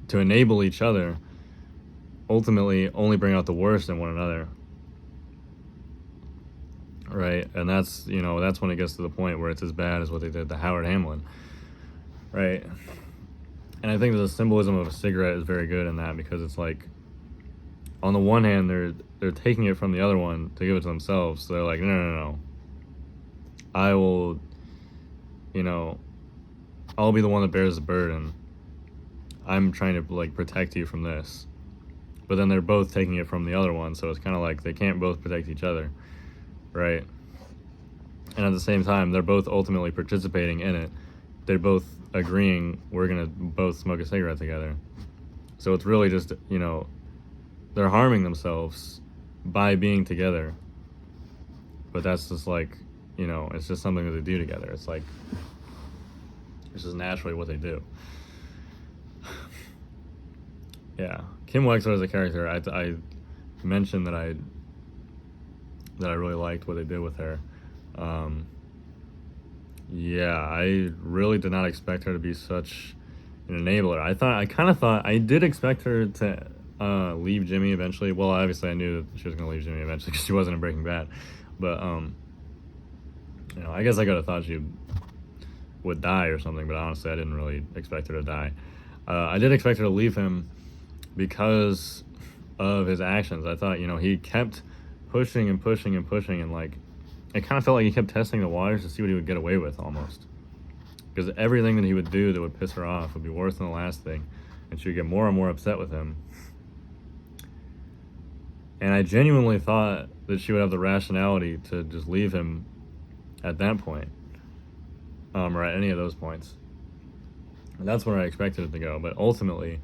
to enable each other ultimately only bring out the worst in one another. Right? And that's when it gets to the point where it's as bad as what they did to Howard Hamlin. Right? And I think the symbolism of a cigarette is very good in that, because it's like, on the one hand, they're taking it from the other one to give it to themselves. So they're like, no. I will, I'll be the one that bears the burden. I'm trying to like protect you from this. But then they're both taking it from the other one, so it's kind of like they can't both protect each other, right? And at the same time, they're both ultimately participating in it. They're both agreeing, we're gonna both smoke a cigarette together. So it's really just, they're harming themselves by being together. But that's just like, it's just something that they do together. It's like, it's just naturally what they do. Yeah, Kim Wexler as a character, I mentioned that I really liked what they did with her. Yeah, I really did not expect her to be such an enabler. I did expect her to leave Jimmy eventually. Well, obviously I knew that she was going to leave Jimmy eventually because she wasn't in Breaking Bad. But, I guess I could have thought she would die or something, but honestly I didn't really expect her to die. I did expect her to leave him because of his actions. I thought, he kept pushing and pushing and pushing, and like, it kind of felt like he kept testing the waters to see what he would get away with, almost. Because everything that he would do that would piss her off would be worse than the last thing, and she would get more and more upset with him. And I genuinely thought that she would have the rationality to just leave him at that point, or at any of those points. And that's where I expected it to go, but ultimately,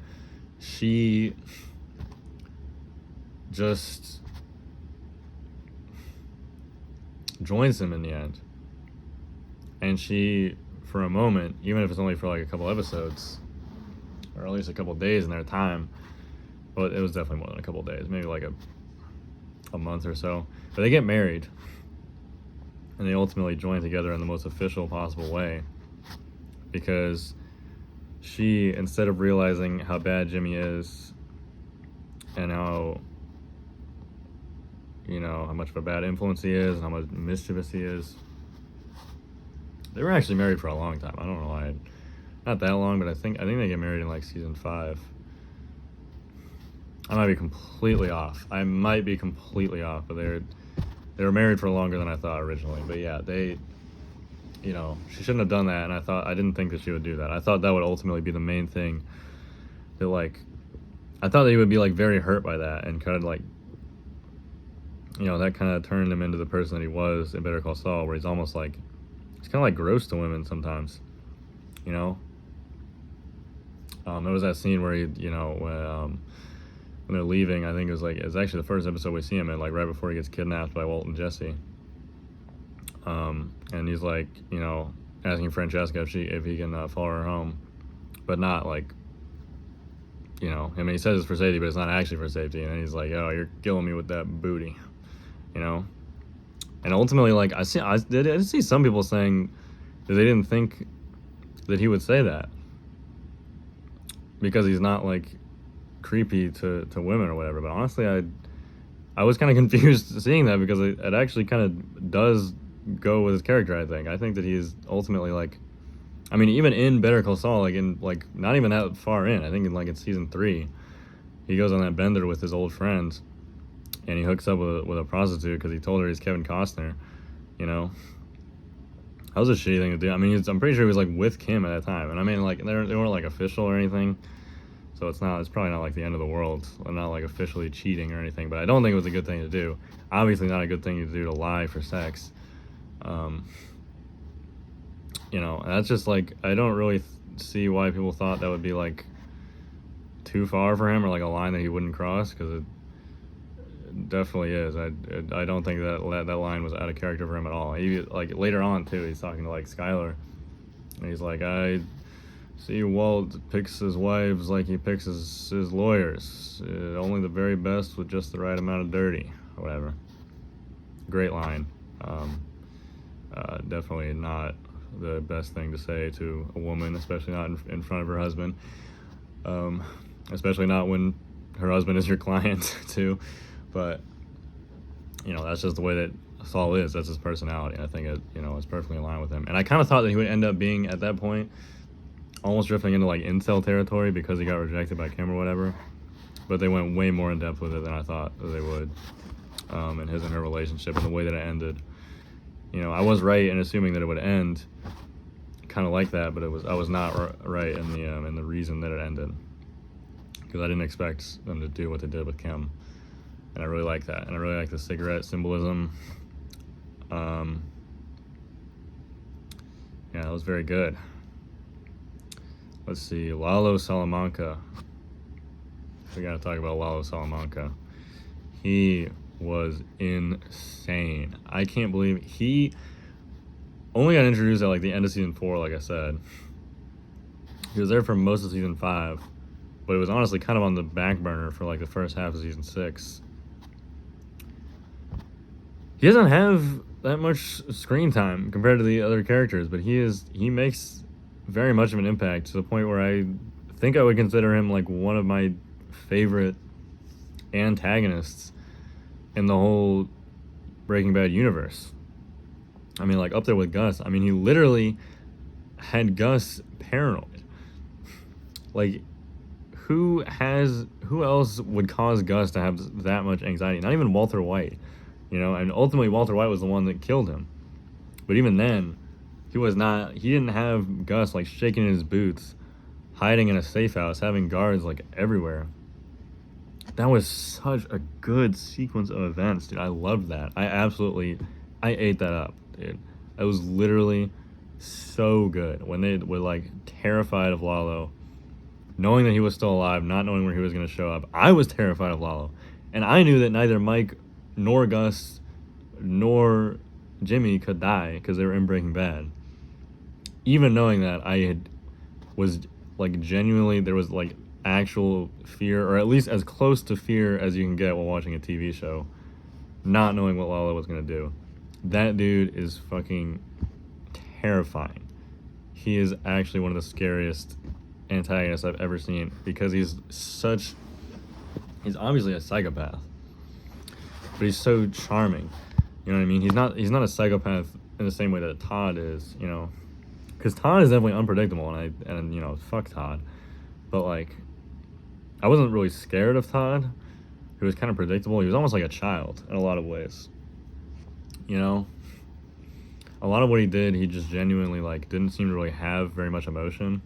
she just joins him in the end. And she, for a moment, even if it's only for like a couple episodes, or at least a couple days in their time, well, it was definitely more than a couple days, maybe like a month or so, but they get married, and they ultimately join together in the most official possible way, because she, instead of realizing how bad Jimmy is and how much of a bad influence he is and how much mischievous he is, They were actually married for a long time. I don't know why. Not that long, but I think they get married in like season 5. I might be completely off. But they were married for longer than I thought originally. But yeah, she shouldn't have done that, and I didn't think that she would do that. I thought that would ultimately be the main thing. That I thought that he would be very hurt by that, and kind of that kind of turned him into the person that he was in Better Call Saul, where he's almost he's kind of gross to women sometimes. There was that scene where when they're leaving, I think it was it's actually the first episode we see him in, right before he gets kidnapped by Walt and Jesse. And he's asking Francesca if he can follow her home, but not he says it's for safety, but it's not actually for safety. And then he's like, "Oh, you're killing me with that booty," And ultimately, I did see some people saying that they didn't think that he would say that because he's not creepy to women or whatever. But honestly, I was kind of confused seeing that, because it actually kind of does go with his character. I think that he's ultimately even in Better Call Saul, not even that far in, I think in season 3, he goes on that bender with his old friends, and he hooks up with a prostitute because he told her he's Kevin Costner. That was a shitty thing to do. I'm pretty sure he was with Kim at that time, and they weren't official or anything, so it's probably not the end of the world. I'm not officially cheating or anything, but I don't think it was a good thing to do. Obviously not a good thing to do, to lie for sex. That's just I don't really see why people thought that would be too far for him, or a line that he wouldn't cross, because it definitely is. I don't think that line was out of character for him at all. He later on too, he's talking to Skylar, and he's I see Walt picks his wives like he picks his lawyers, only the very best with just the right amount of dirty, or whatever. Great line. Definitely not the best thing to say to a woman, especially not in front of her husband, especially not when her husband is your client too. But that's just the way that Saul is. That's his personality, and I think it's perfectly in line with him. And I kind of thought that he would end up being, at that point, almost drifting into incel territory because he got rejected by Kim or whatever. But they went way more in depth with it than I thought that they would, and his and her relationship and the way that it ended. I was right in assuming that it would end kind of like that, but I was not right in the reason that it ended, because I didn't expect them to do what they did with Kim, and I really like that, and I really like the cigarette symbolism. Yeah, that was very good. Let's see, Lalo Salamanca. We gotta talk about Lalo Salamanca. He was insane. I can't believe he only got introduced at the end of season 4, like I said. He was there for most of season 5, but it was honestly kind of on the back burner for the first half of season 6. He doesn't have that much screen time compared to the other characters, but he makes very much of an impact, to the point where I think I would consider him one of my favorite antagonists in the whole Breaking Bad universe. Up there with Gus. He literally had Gus paranoid. Who else would cause Gus to have that much anxiety? Not even Walter White, and ultimately Walter White was the one that killed him. But even then, he didn't have Gus shaking in his boots, hiding in a safe house, having guards everywhere. That was such a good sequence of events, dude. I loved that. I ate that up, dude. It was literally so good. When they were terrified of Lalo, knowing that he was still alive, not knowing where he was going to show up. I was terrified of Lalo, and I knew that neither Mike nor Gus nor Jimmy could die because they were in Breaking Bad. Even knowing that, was genuinely, there was actual fear, or at least as close to fear as you can get while watching a TV show, not knowing what Lalo was going to do. That dude is fucking terrifying. He is actually one of the scariest antagonists I've ever seen, because he's obviously a psychopath, but he's so charming. You know what I mean? He's not a psychopath in the same way that Todd is, because Todd is definitely unpredictable, and you know, fuck Todd, but like, I wasn't really scared of Todd. He was kind of predictable. He was almost like a child in a lot of ways. You know, a lot of what he did, he just genuinely like didn't seem to really have very much emotion.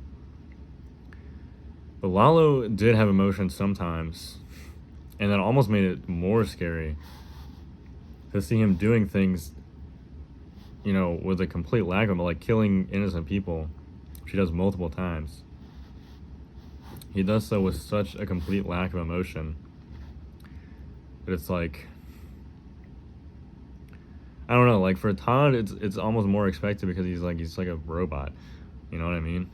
But Lalo did have emotion sometimes, and that almost made it more scary to see him doing things, you know, with a complete lack of, like killing innocent people, which he does multiple times. He does so with such a complete lack of emotion that it's like, I don't know, like for Todd, it's almost more expected because he's like a robot, you know what I mean?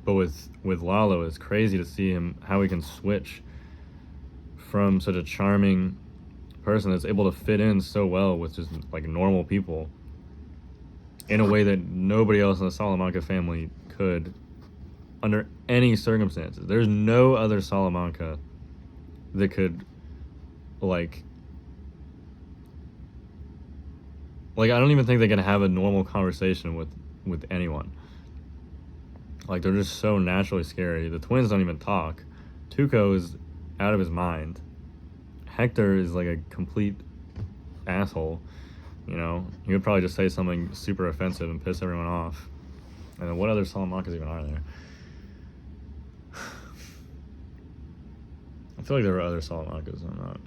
But with Lalo, it's crazy to see him how he can switch from such a charming person that's able to fit in so well with just like normal people in a way that nobody else in the Salamanca family could under any circumstances. There's no other Salamanca that could like I don't even think they can have a normal conversation with anyone. Like they're just so naturally scary. The twins don't even talk. Tuco is out of his mind. Hector is like a complete asshole. You know, he would probably just say something super offensive and piss everyone off. And then what other Salamancas even are there? I feel like there were other Salamancas. I'm not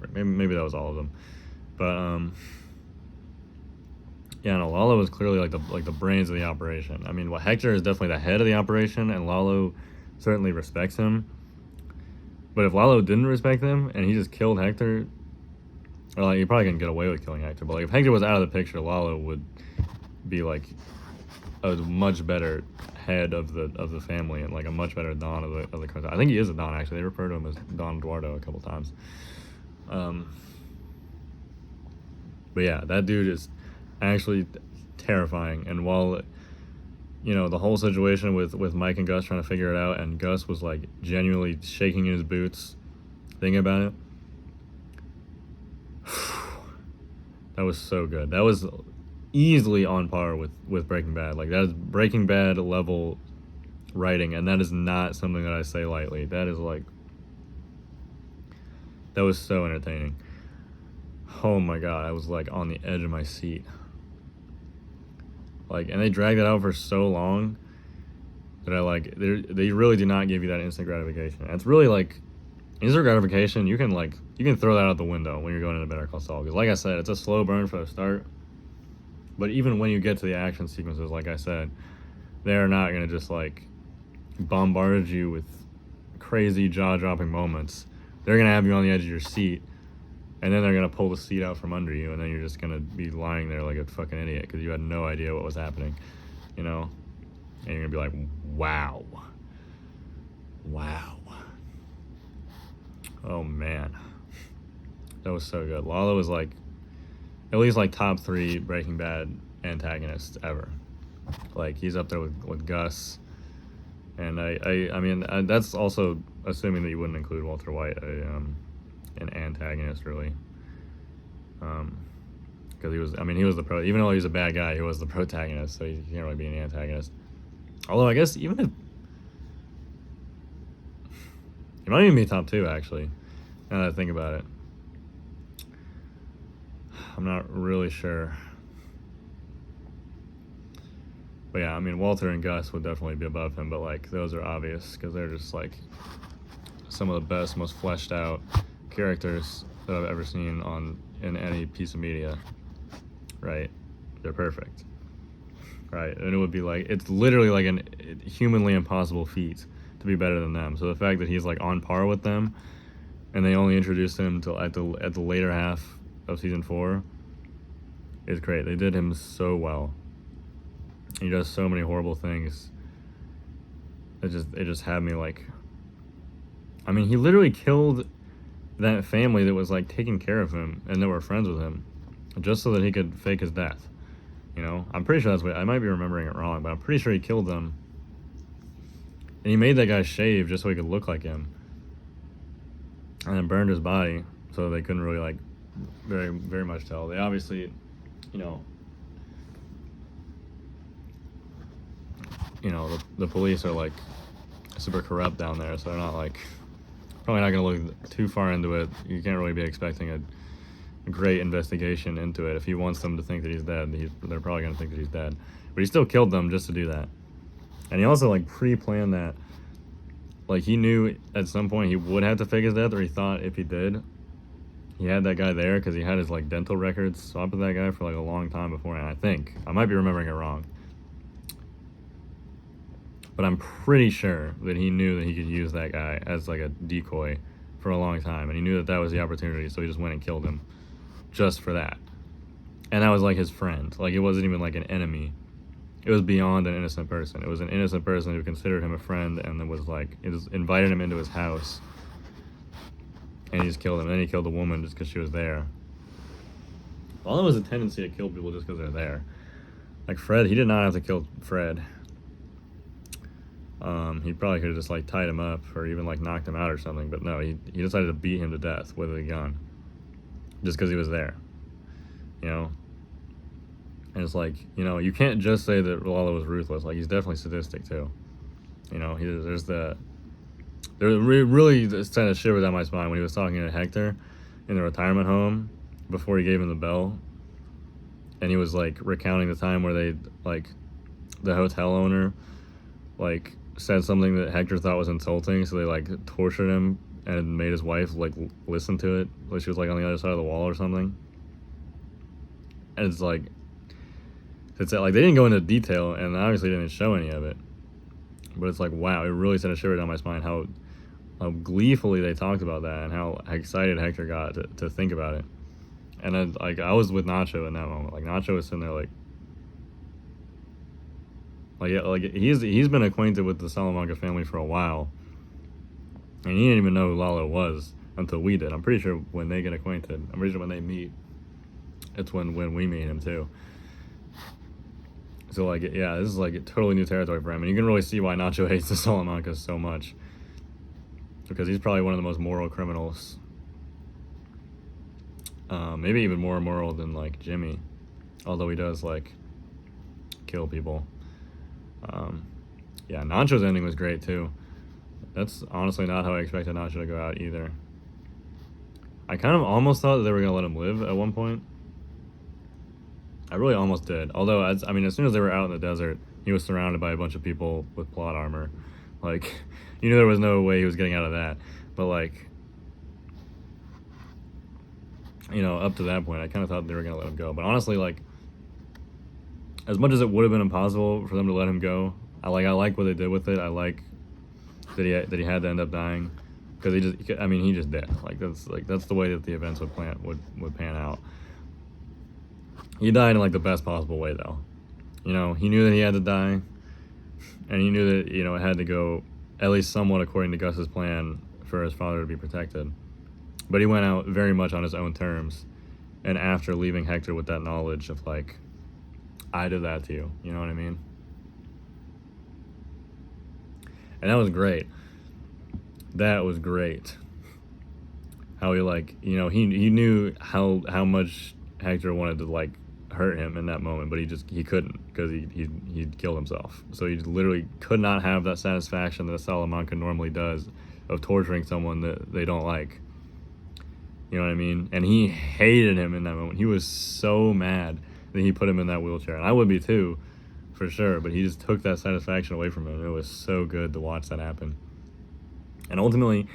remembering. Maybe that was all of them. But yeah, no, Lalo was clearly like the brains of the operation. I mean, Hector is definitely the head of the operation, and Lalo certainly respects him. But if Lalo didn't respect him and he just killed Hector, or like he probably couldn't get away with killing Hector. But like if Hector was out of the picture, Lalo would be like a much better head of the family and like a much better Don of the cartel. I think he is a Don actually. They refer to him as Don Eduardo a couple times. But yeah, that dude is actually terrifying. And while you know the whole situation with Mike and Gus trying to figure it out, and Gus was like genuinely shaking in his boots thinking about it, that was so good. That was easily on par with Breaking Bad. Like that is Breaking Bad level writing, and that is not something that I say lightly. That is like, that was so entertaining. Oh my god, I was like on the edge of my seat. Like, and they dragged it out for so long that I like, they really do not give you that instant gratification. And it's really like, instant gratification, you can throw that out the window when you're going into Better Call Saul. Because like I said, it's a slow burn for the start. But even when you get to the action sequences, like I said, they're not going to just like bombard you with crazy jaw-dropping moments. They're going to have you on the edge of your seat, and then they're going to pull the seat out from under you, and then you're just going to be lying there like a fucking idiot because you had no idea what was happening, you know? And you're going to be like, wow. Wow. Oh, man. That was so good. Lalo was like, at least like top 3 Breaking Bad antagonists ever. Like he's up there with Gus, and I mean that's also assuming that you wouldn't include Walter White, an antagonist really, because he was the even though he was a bad guy, he was the protagonist, so he can't really be an antagonist. Although I guess even if he might even be top 2 actually, now that I think about it. I'm not really sure. But yeah, I mean, Walter and Gus would definitely be above him, but like, those are obvious because they're just like some of the best, most fleshed out characters that I've ever seen in any piece of media. Right? They're perfect. Right? And it would be like, it's literally like a humanly impossible feat to be better than them. So the fact that he's like on par with them, and they only introduced him till at the later half of season 4 is great. They did him so well. He does so many horrible things. It just had me like, I mean, he literally killed that family that was like taking care of him and that were friends with him just so that he could fake his death. You know, I'm pretty sure that's what, I might be remembering it wrong, but I'm pretty sure he killed them. And he made that guy shave just so he could look like him. And then burned his body so they couldn't really like very, very much tell. They obviously, you know, you know, the police are like super corrupt down there, so they're not like probably not going to look too far into it. You can't really be expecting a great investigation into it. If he wants them to think that he's dead, they're probably going to think that he's dead. But he still killed them just to do that. And he also like pre-planned that. Like he knew at some point he would have to fake his death, or he thought if he did, he had that guy there because he had his like dental records swapped with that guy for like a long time beforehand. I think I might be remembering it wrong, but I'm pretty sure that he knew that he could use that guy as like a decoy for a long time, and he knew that that was the opportunity, so he just went and killed him just for that. And that was like his friend. Like it wasn't even like an enemy. It was beyond an innocent person. It was an innocent person who considered him a friend and then was like, it was invited him into his house, and he just killed him. And then he killed a woman just because she was there. All it was a tendency to kill people just because they're there. Like Fred, he did not have to kill Fred. He probably could have just like tied him up or even like knocked him out or something. But no, he decided to beat him to death with a gun just because he was there. You know? And it's like, you know, you can't just say that Lalo was ruthless. Like, he's definitely sadistic, too. You know, there really sent a shiver down my spine when he was talking to Hector in the retirement home before he gave him the bell. And he was, like, recounting the time where they, like, the hotel owner, like, said something that Hector thought was insulting. So they, like, tortured him and made his wife, like, listen to it. Like, she was, like, on the other side of the wall or something. And it's, like... It's like they didn't go into detail and obviously didn't show any of it, but it's like, wow, it really sent a shiver down my spine how gleefully they talked about that and how excited Hector got to think about it. And then like I was with Nacho in that moment. Like Nacho was sitting there like he's been acquainted with the Salamanca family for a while, and he didn't even know who Lalo was until we did. I'm pretty sure when they get acquainted, I'm pretty sure when they meet, it's when we meet him too. So, like, yeah, this is, like, totally new territory for him. And you can really see why Nacho hates the Salamancas so much. Because he's probably one of the most moral criminals. Maybe even more moral than, like, Jimmy. Although he does, like, kill people. Yeah, Nacho's ending was great, too. That's honestly not how I expected Nacho to go out, either. I kind of almost thought that they were going to let him live at one point. I really almost did. Although, as soon as they were out in the desert, he was surrounded by a bunch of people with plot armor. Like, you knew there was no way he was getting out of that. But, like, you know, up to that point, I kind of thought they were going to let him go. But honestly, like, as much as it would have been impossible for them to let him go, I like what they did with it. I like that he had to end up dying. Because he just did. That's the way that the events would pan out. He died in, like, the best possible way, though. You know, he knew that he had to die, and he knew that, you know, it had to go at least somewhat according to Gus's plan for his father to be protected. But he went out very much on his own terms, and after leaving Hector with that knowledge of, like, I did that to you, you know what I mean? And that was great. That was great. How he, like, you know, he knew how much Hector wanted to, like, hurt him in that moment, but he couldn't because he'd killed himself. So he literally could not have that satisfaction that a Salamanca normally does of torturing someone that they don't like. You know what I mean? And he hated him in that moment. He was so mad that he put him in that wheelchair. And I would be too, for sure, but he just took that satisfaction away from him. It was so good to watch that happen. And ultimately,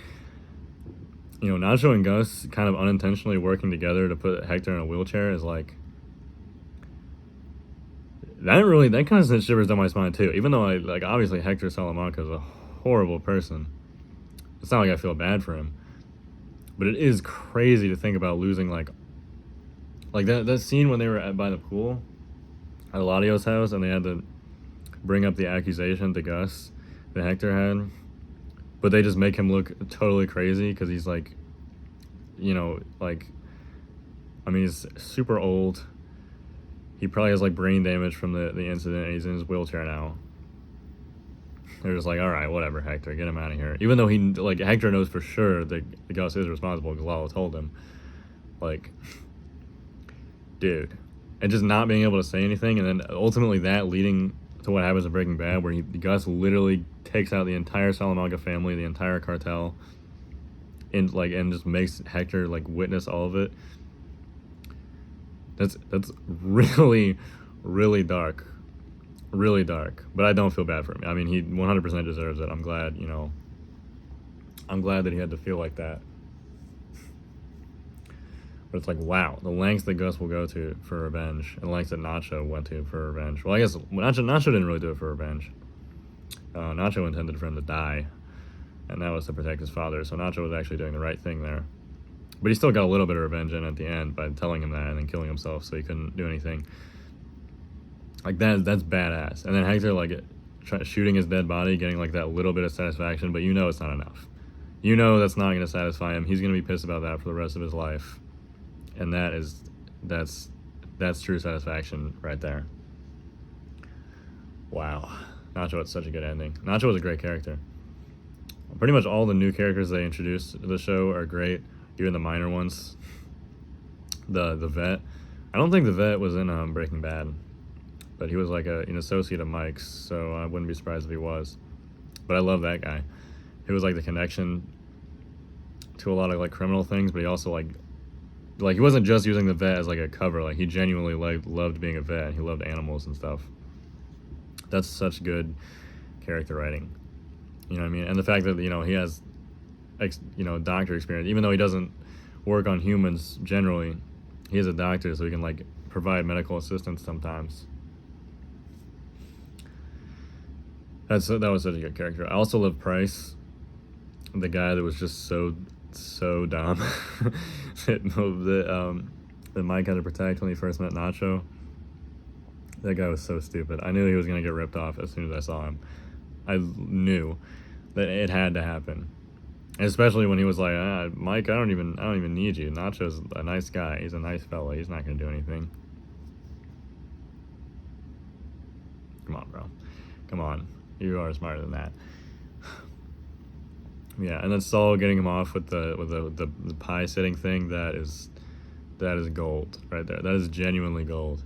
you know, Nacho and Gus kind of unintentionally working together to put Hector in a wheelchair is like, that kind of sent shivers down my spine too. Even though obviously Hector Salamanca is a horrible person. It's not like I feel bad for him, but it is crazy to think about losing like that scene when they were by the pool at Eladio's house and they had to bring up the accusation to Gus that Hector had, but they just make him look totally crazy because he's like, you know, like, he's super old. He probably has, like, brain damage from the incident, and he's in his wheelchair now. They're just like, all right, whatever, Hector, get him out of here. Even though Hector knows for sure that Gus is responsible because Lalo told him. Like, dude. And just not being able to say anything, and then ultimately that leading to what happens in Breaking Bad, where Gus literally takes out the entire Salamanca family, the entire cartel, and just makes Hector like witness all of it. That's really, really dark, really dark. But I don't feel bad for him. I mean, he 100% deserves it. I'm glad, I'm glad that he had to feel like that. But it's like, wow, the lengths that Gus will go to for revenge, and the lengths that Nacho went to for revenge. Well, I guess Nacho didn't really do it for revenge. Nacho intended for him to die, and that was to protect his father. So Nacho was actually doing the right thing there. But he still got a little bit of revenge in at the end by telling him that and then killing himself so he couldn't do anything. Like, that's badass. And then Hector, like, shooting his dead body, getting, like, that little bit of satisfaction, but it's not enough. That's not going to satisfy him. He's going to be pissed about that for the rest of his life. And that's true satisfaction right there. Wow. Nacho had such a good ending. Nacho was a great character. Pretty much all the new characters they introduced to the show are great. Even the minor ones. The vet. I don't think the vet was in Breaking Bad, but he was like an associate of Mike's, so I wouldn't be surprised if he was. But I love that guy. He was like the connection to a lot of like criminal things, but he also like he wasn't just using the vet as like a cover. Like, he genuinely loved being a vet. He loved animals and stuff. That's such good character writing. You know what I mean? And the fact that he has doctor experience, even though he doesn't work on humans generally, he is a doctor, so he can like provide medical assistance sometimes. That was such a good character. I also love Price, the guy that was just so dumb that Mike had to protect when he first met Nacho. That guy was so stupid. I knew he was gonna get ripped off as soon as I saw him. I knew that it had to happen. Especially when he was like, Mike, I don't even need you. Nacho's a nice guy. He's a nice fella. He's not going to do anything. Come on, bro. Come on. You are smarter than that. Yeah, and then Saul getting him off with the pie sitting thing, that is gold right there. That is genuinely gold.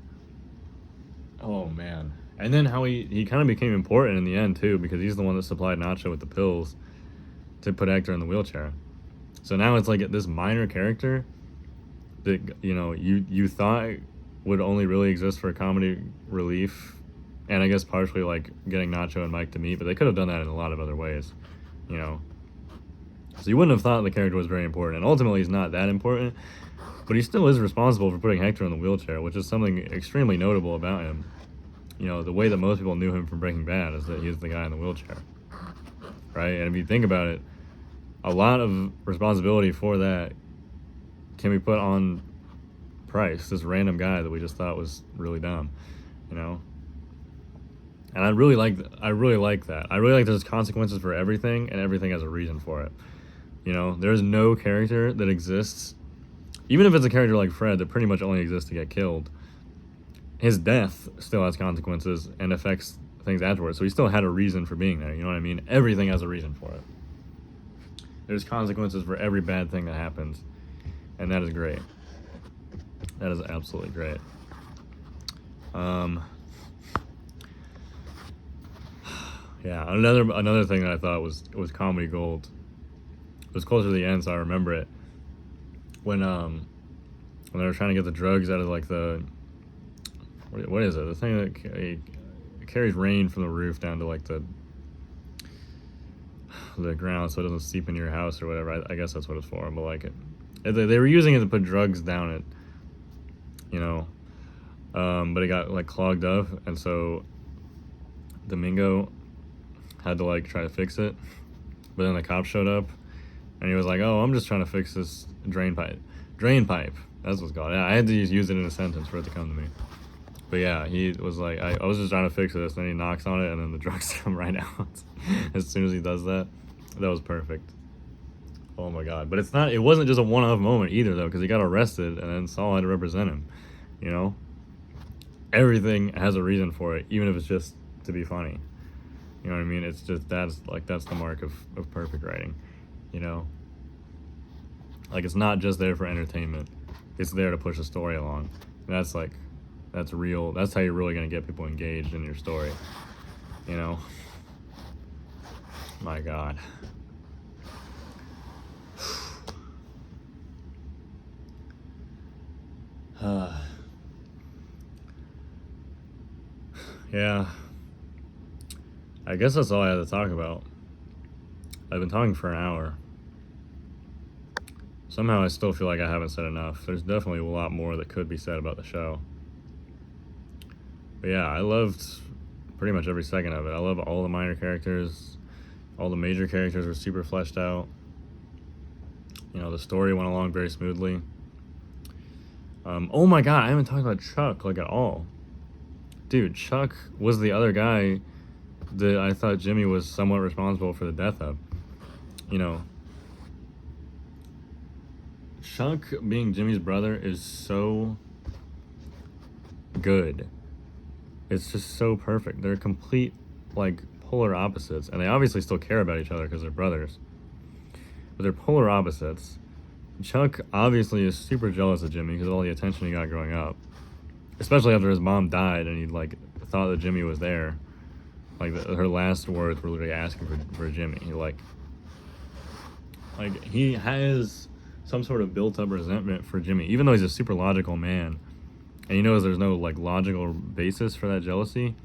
Oh, man. And then how he kind of became important in the end, too, because he's the one that supplied Nacho with the pills to put Hector in the wheelchair. So now it's like this minor character that you thought would only really exist for comedy relief, and I guess partially like getting Nacho and Mike to meet, but they could have done that in a lot of other ways, So you wouldn't have thought the character was very important, and ultimately he's not that important, but he still is responsible for putting Hector in the wheelchair, which is something extremely notable about him. The way that most people knew him from Breaking Bad is that he's the guy in the wheelchair. Right? And if you think about it, a lot of responsibility for that can be put on Price, this random guy that we just thought was really dumb, And I really like that. I really like there's consequences for everything, and everything has a reason for it. There's no character that exists, even if it's a character like Fred that pretty much only exists to get killed. His death still has consequences and affects things afterwards, so he still had a reason for being there. You know what I mean? Everything has a reason for it. There's consequences for every bad thing that happens, and that is great. That is absolutely great. Yeah, another thing that I thought was comedy gold. It was closer to the end, so I remember it. When they were trying to get the drugs out of like the what is it? The thing that carries rain from the roof down to like the ground, so it doesn't seep into your house or whatever. I guess that's what it's for. But like they were using it to put drugs down it, but it got like clogged up, and so Domingo had to like try to fix it. But then the cop showed up, and he was like, "Oh, I'm just trying to fix this drain pipe." Drain pipe. That's what's called. Yeah, I had to use it in a sentence for it to come to me. But yeah, he was like, I was just trying to fix this. Then he knocks on it, and then the drugs come right out. As soon as he does that, that was perfect. Oh my god! But it wasn't just a one-off moment either, though, because he got arrested, and then Saul had to represent him. Everything has a reason for it, even if it's just to be funny. You know what I mean? It's just that's the mark of perfect writing. Like, it's not just there for entertainment. It's there to push a story along. That's real. That's how you're really going to get people engaged in your story. You know? My God. Yeah. I guess that's all I had to talk about. I've been talking for an hour. Somehow I still feel like I haven't said enough. There's definitely a lot more that could be said about the show. But yeah, I loved pretty much every second of it. I love all the minor characters. All the major characters were super fleshed out. You know, the story went along very smoothly. Oh my God, I haven't talked about Chuck like at all. Dude, Chuck was the other guy that I thought Jimmy was somewhat responsible for the death of. You know, Chuck being Jimmy's brother is so good. It's just so perfect. They're complete, like, polar opposites. And they obviously still care about each other because they're brothers. But they're polar opposites. Chuck obviously is super jealous of Jimmy because of all the attention he got growing up. Especially after his mom died and he, like, thought that Jimmy was there. Like, her last words were literally asking for Jimmy. He has some sort of built-up resentment for Jimmy, even though he's a super logical man, and he knows there's no, like, logical basis for that jealousy.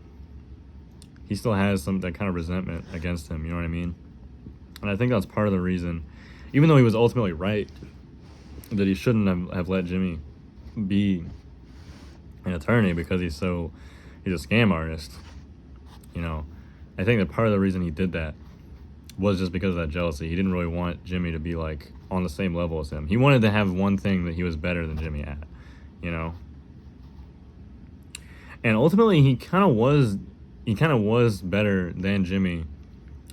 He still has that kind of resentment against him, you know what I mean? And I think that's part of the reason, even though he was ultimately right, that he shouldn't have let Jimmy be an attorney because he's a scam artist. You know, I think that part of the reason he did that was just because of that jealousy. He didn't really want Jimmy to be, like, on the same level as him. He wanted to have one thing that he was better than Jimmy at, you know? And ultimately, he kind of was better than Jimmy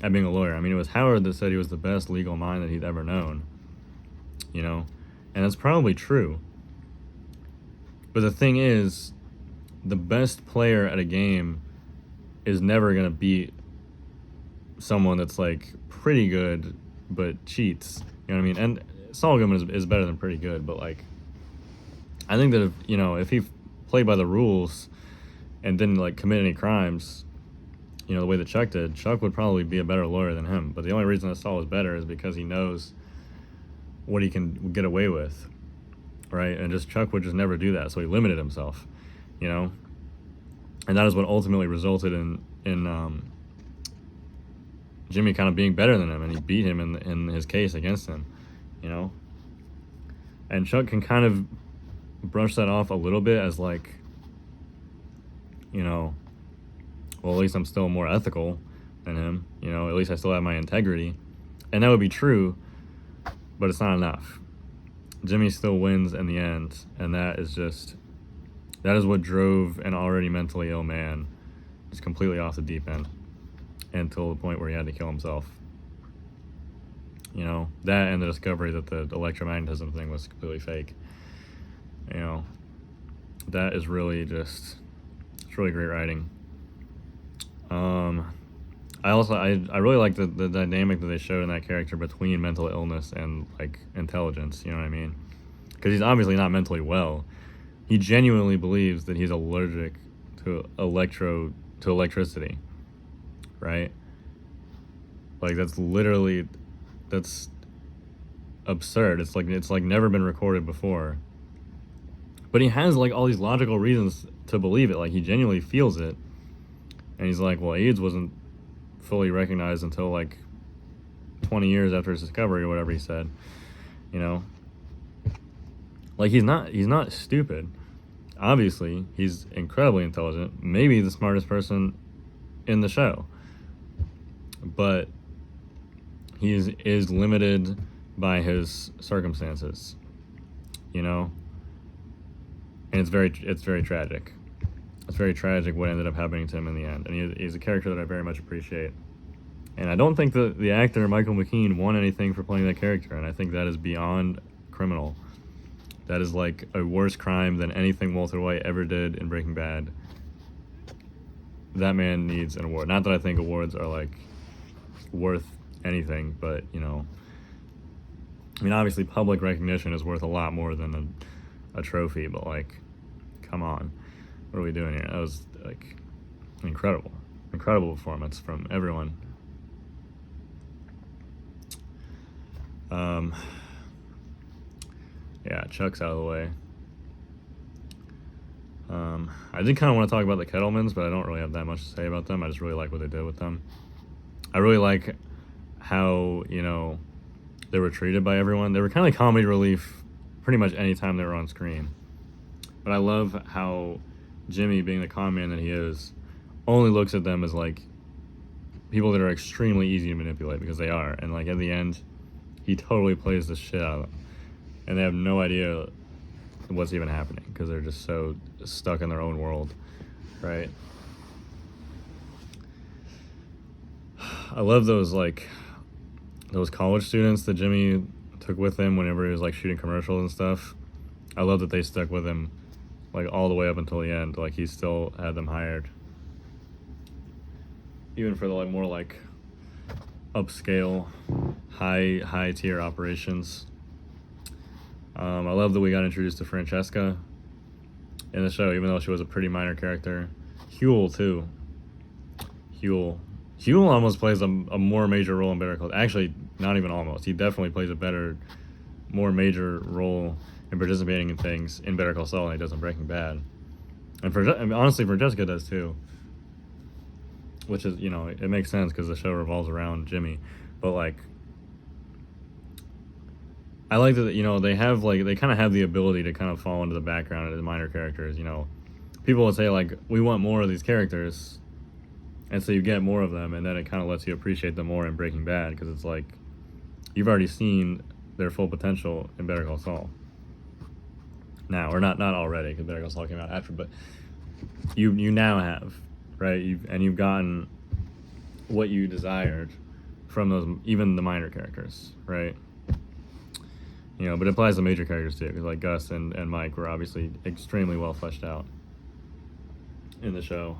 at being a lawyer. I mean, it was Howard that said he was the best legal mind that he'd ever known, you know? And that's probably true. But the thing is, the best player at a game is never going to beat someone that's, like, pretty good but cheats. You know what I mean? And Saul Goodman is better than pretty good, but, like, I think that if he played by the rules and didn't, like, commit any crimes, you know, the way that Chuck did, Chuck would probably be a better lawyer than him. But the only reason that Saul is better is because he knows what he can get away with, right? And just Chuck would just never do that, so he limited himself, you know? And that is what ultimately resulted in Jimmy kind of being better than him, and he beat him in his case against him, you know? And Chuck can kind of brush that off a little bit as, like, you know, well, at least I'm still more ethical than him, you know, at least I still have my integrity. And that would be true, but it's not enough. Jimmy still wins in the end, and that is what drove an already mentally ill man just completely off the deep end until the point where he had to kill himself. You know, that and the discovery that the electromagnetism thing was completely fake. You know, that is really it's really great writing. I really like the dynamic that they showed in that character between mental illness and, like, intelligence, you know what I mean? Because he's obviously not mentally well. He genuinely believes that he's allergic to electricity, right? Like, that's absurd. It's like never been recorded before. But he has, like, all these logical reasons to believe it. Like, he genuinely feels it. And he's like, well, AIDS wasn't fully recognized until, like, 20 years after his discovery or whatever he said, you know? Like, he's not stupid. Obviously, he's incredibly intelligent, maybe the smartest person in the show. But he is limited by his circumstances, you know? And it's very tragic. It's very tragic what ended up happening to him in the end. And he's a character that I very much appreciate. And I don't think that the actor, Michael McKean, won anything for playing that character. And I think that is beyond criminal. That is, like, a worse crime than anything Walter White ever did in Breaking Bad. That man needs an award. Not that I think awards are, like, worth anything, but, you know, I mean, obviously public recognition is worth a lot more than a trophy, but, like, come on. What are we doing here? That was, like, incredible. incredible performance from everyone. Yeah, Chuck's out of the way. I did kind of want to talk about the Kettlemans, but I don't really have that much to say about them. I just really like what they did with them. I really like how, they were treated by everyone. They were kind of like comedy relief pretty much any time they were on screen. But I love how Jimmy, being the con man that he is, only looks at them as like people that are extremely easy to manipulate, because they are. And like at the end, he totally plays the shit out of them. And they have no idea what's even happening because they're just so stuck in their own world, right? I love those college students that Jimmy took with him whenever he was like shooting commercials and stuff. I love that they stuck with him like all the way up until the end. Like he still had them hired, even for the like more like upscale, high tier operations. I love that we got introduced to Francesca in the show, even though she was a pretty minor character. Huel too. Huel almost plays a more major role in Better Call. Actually, not even almost. He definitely plays a better, more major role in participating in things in Better Call Saul than he does in Breaking Bad. And honestly, Francesca does too. Which is, it makes sense because the show revolves around Jimmy. But like, I like that, they have they kind of have the ability to kind of fall into the background as minor characters. People will say like, we want more of these characters, and so you get more of them, and then it kind of lets you appreciate them more in Breaking Bad, because it's like you've already seen their full potential in Better Call Saul. Now, or not already, because Better Call Saul came out after, but you now have, right? You've gotten what you desired from those, even the minor characters, right? But it applies to major characters too, because like Gus and Mike were obviously extremely well fleshed out in the show.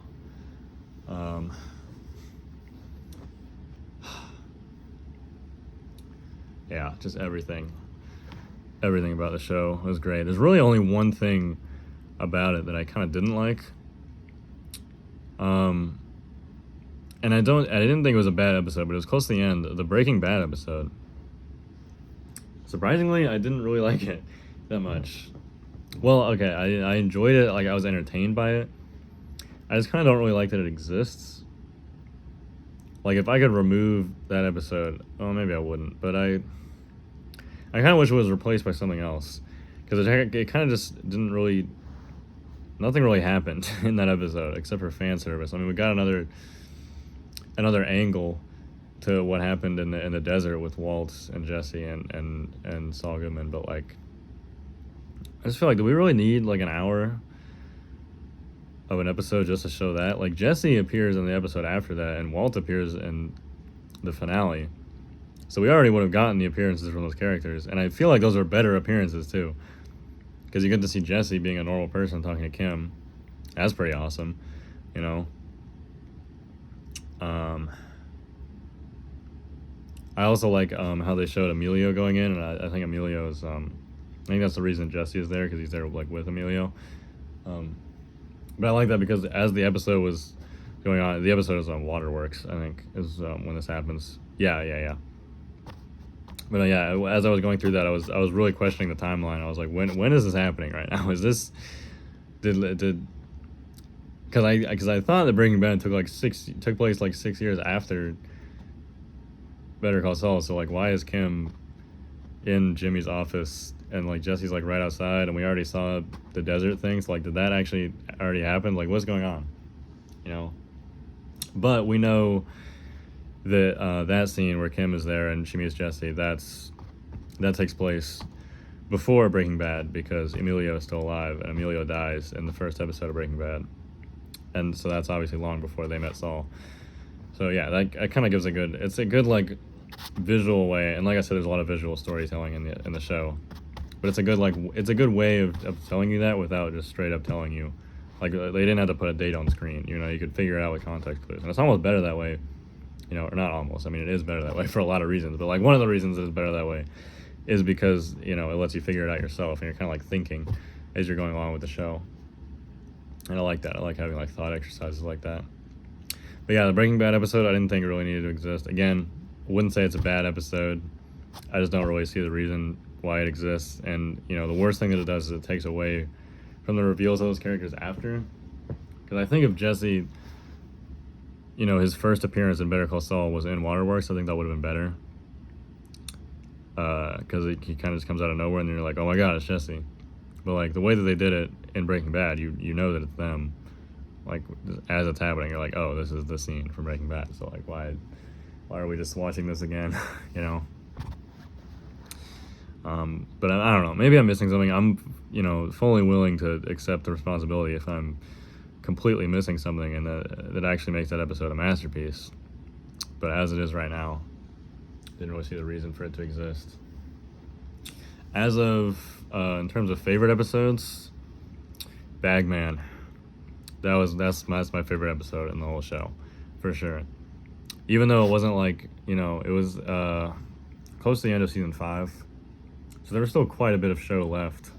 Yeah, just everything about the show was great. There's really only one thing about it that I kind of didn't like. And I didn't think it was a bad episode, but it was close to the end. The Breaking Bad episode. Surprisingly, I didn't really like it that much. Well, okay, I enjoyed it. Like, I was entertained by it. I just kind of don't really like that it exists. Like, if I could remove that episode, well, maybe I wouldn't. But I kind of wish it was replaced by something else, because it kind of just didn't really. Nothing really happened in that episode except for fan service. I mean, we got another angle to what happened in the desert with Walt and Jesse and Saul Goodman, but like, I just feel like, do we really need like an hour of an episode just to show that? Like, Jesse appears in the episode after that, and Walt appears in the finale, so we already would have gotten the appearances from those characters, and I feel like those are better appearances too, because you get to see Jesse being a normal person talking to Kim. That's pretty awesome, I also like how they showed Emilio going in, and I think Emilio is, I think that's the reason Jesse is there, because he's there like with Emilio. But I like that because as the episode was going on, the episode is on Waterworks, I think, is when this happens. Yeah. But yeah, as I was going through that, I was really questioning the timeline. I was like, when is this happening right now? Is this because I thought that Breaking Bad took place like 6 years after Better Call Saul. So like, why is Kim in Jimmy's office and like Jesse's like right outside, and we already saw the desert thing? So like, did that actually already happen? Like, what's going on? But we know that that scene where Kim is there and she meets Jesse, that takes place before Breaking Bad, because Emilio is still alive, and Emilio dies in the first episode of Breaking Bad, and so that's obviously long before they met Saul. So yeah, that kind of gives it's a good like visual way, and like I said, there's a lot of visual storytelling in the show, but it's a good way of telling you that without just straight up telling you. Like, they didn't have to put a date on screen, you could figure it out with context clues, and it's almost better that way. Or not almost. I mean, it is better that way for a lot of reasons. But, like, one of the reasons it's better that way is because, it lets you figure it out yourself. And you're kind of, like, thinking as you're going along with the show. And I like that. I like having, like, thought exercises like that. But yeah, the Breaking Bad episode, I didn't think it really needed to exist. Again, wouldn't say it's a bad episode. I just don't really see the reason why it exists. And, you know, the worst thing that it does is it takes away from the reveals of those characters after. Because I think if Jesse, you know, his first appearance in Better Call Saul was in Waterworks, I think that would have been better. Because he kind of just comes out of nowhere, and you're like, oh my god, it's Jesse. But, like, the way that they did it in Breaking Bad, you know that it's them. Like, as it's happening, you're like, oh, this is the scene from Breaking Bad. So, like, why are we just watching this again? You know? But I don't know. Maybe I'm missing something. I'm, you know, fully willing to accept the responsibility if I'm completely missing something, and that actually makes that episode a masterpiece. But as it is right now, didn't really see the reason for it to exist. As of, in terms of favorite episodes, Bagman. That's my favorite episode in the whole show, for sure. Even though it wasn't like, you know, it was close to the end of season 5, so there was still quite a bit of show left,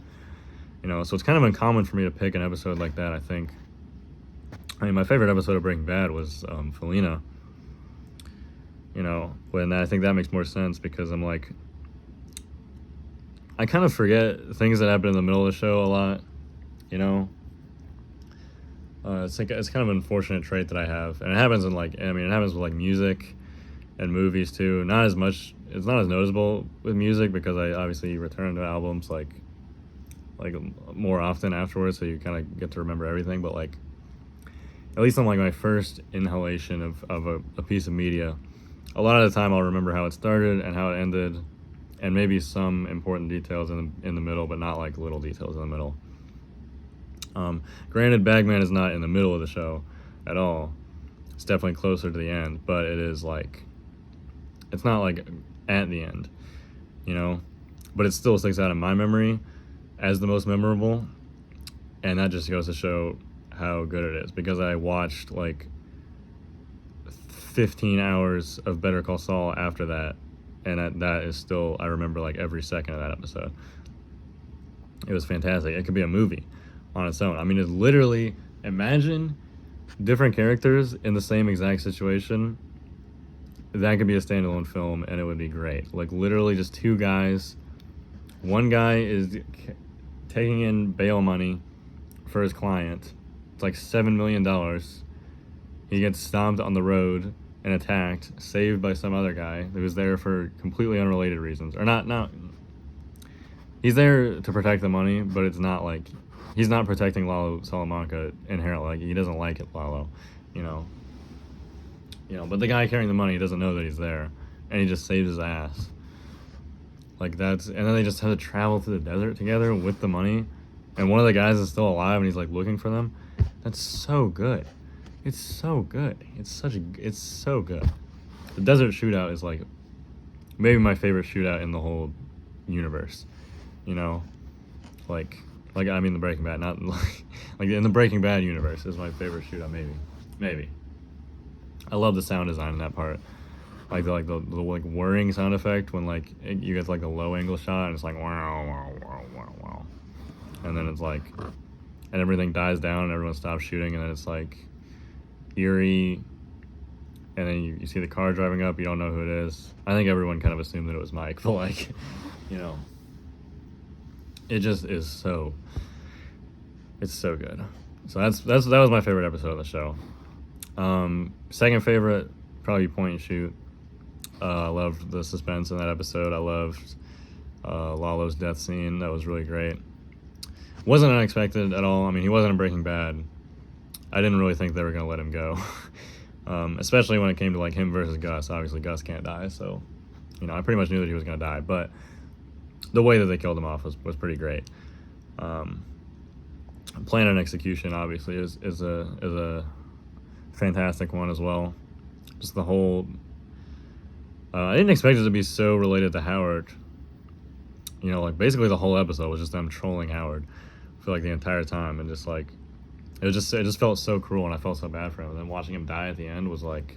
you know. So it's kind of uncommon for me to pick an episode like that. I think. I mean, my favorite episode of Breaking Bad was Felina. You know, when I think that makes more sense because I'm like, I kind of forget things that happen in the middle of the show a lot, you know. It's kind of an unfortunate trait that I have, and it happens in it happens with like music and movies too. Not as much. It's not as noticeable with music because I obviously return to albums like more often afterwards, so you kind of get to remember everything. But like, at least on like my first inhalation of a piece of media, a lot of the time I'll remember how it started and how it ended, and maybe some important details in the middle, but not like little details in the middle. Granted, Bagman is not in the middle of the show at all. It's definitely closer to the end, but it is like, it's not like at the end, you know, but it still sticks out in my memory as the most memorable, and that just goes to show how good it is, because I watched like 15 hours of Better Call Saul after that, and that is still, I remember like every second of that episode. It was fantastic. It could be a movie on its own. I mean, it's literally, imagine different characters in the same exact situation. That could be a standalone film, and it would be great. Like, literally just two guys. One guy is taking in bail money for his client. It's like $7 million. He gets stomped on the road and attacked, saved by some other guy who was there for completely unrelated reasons. Or not. He's there to protect the money, but it's not like, he's not protecting Lalo Salamanca inherently. Like, he doesn't like it, Lalo, you know. But the guy carrying the money doesn't know that he's there, and he just saves his ass. Like, and then they just have to travel through the desert together with the money, and one of the guys is still alive, and he's like looking for them. That's so good. It's so good. It's so good. The desert shootout is like maybe my favorite shootout in the whole universe. You know, like I mean the Breaking Bad, not like in the Breaking Bad universe is my favorite shootout. Maybe. I love the sound design in that part, like the like whirring sound effect when like you get like a low angle shot and it's like wow wow wow wow wow, and then it's like, and everything dies down and everyone stops shooting, and then it's like eerie, and then you see the car driving up, you don't know who it is. I think everyone kind of assumed that it was Mike, but like, you know, it just is so, it's so good. So that was my favorite episode of the show. Second favorite, probably Point and Shoot. I loved the suspense in that episode. I loved Lalo's death scene. That was really great. Wasn't unexpected at all. I mean, he wasn't in Breaking Bad. I didn't really think they were going to let him go. Especially when it came to like him versus Gus. Obviously, Gus can't die, so, you know, I pretty much knew that he was going to die. But the way that they killed him off was pretty great. Plan and execution, obviously, is a fantastic one as well. Just the whole, I didn't expect it to be so related to Howard. You know, like basically the whole episode was just them trolling Howard for like the entire time, and just like it just felt so cruel, and I felt so bad for him. And then watching him die at the end was like,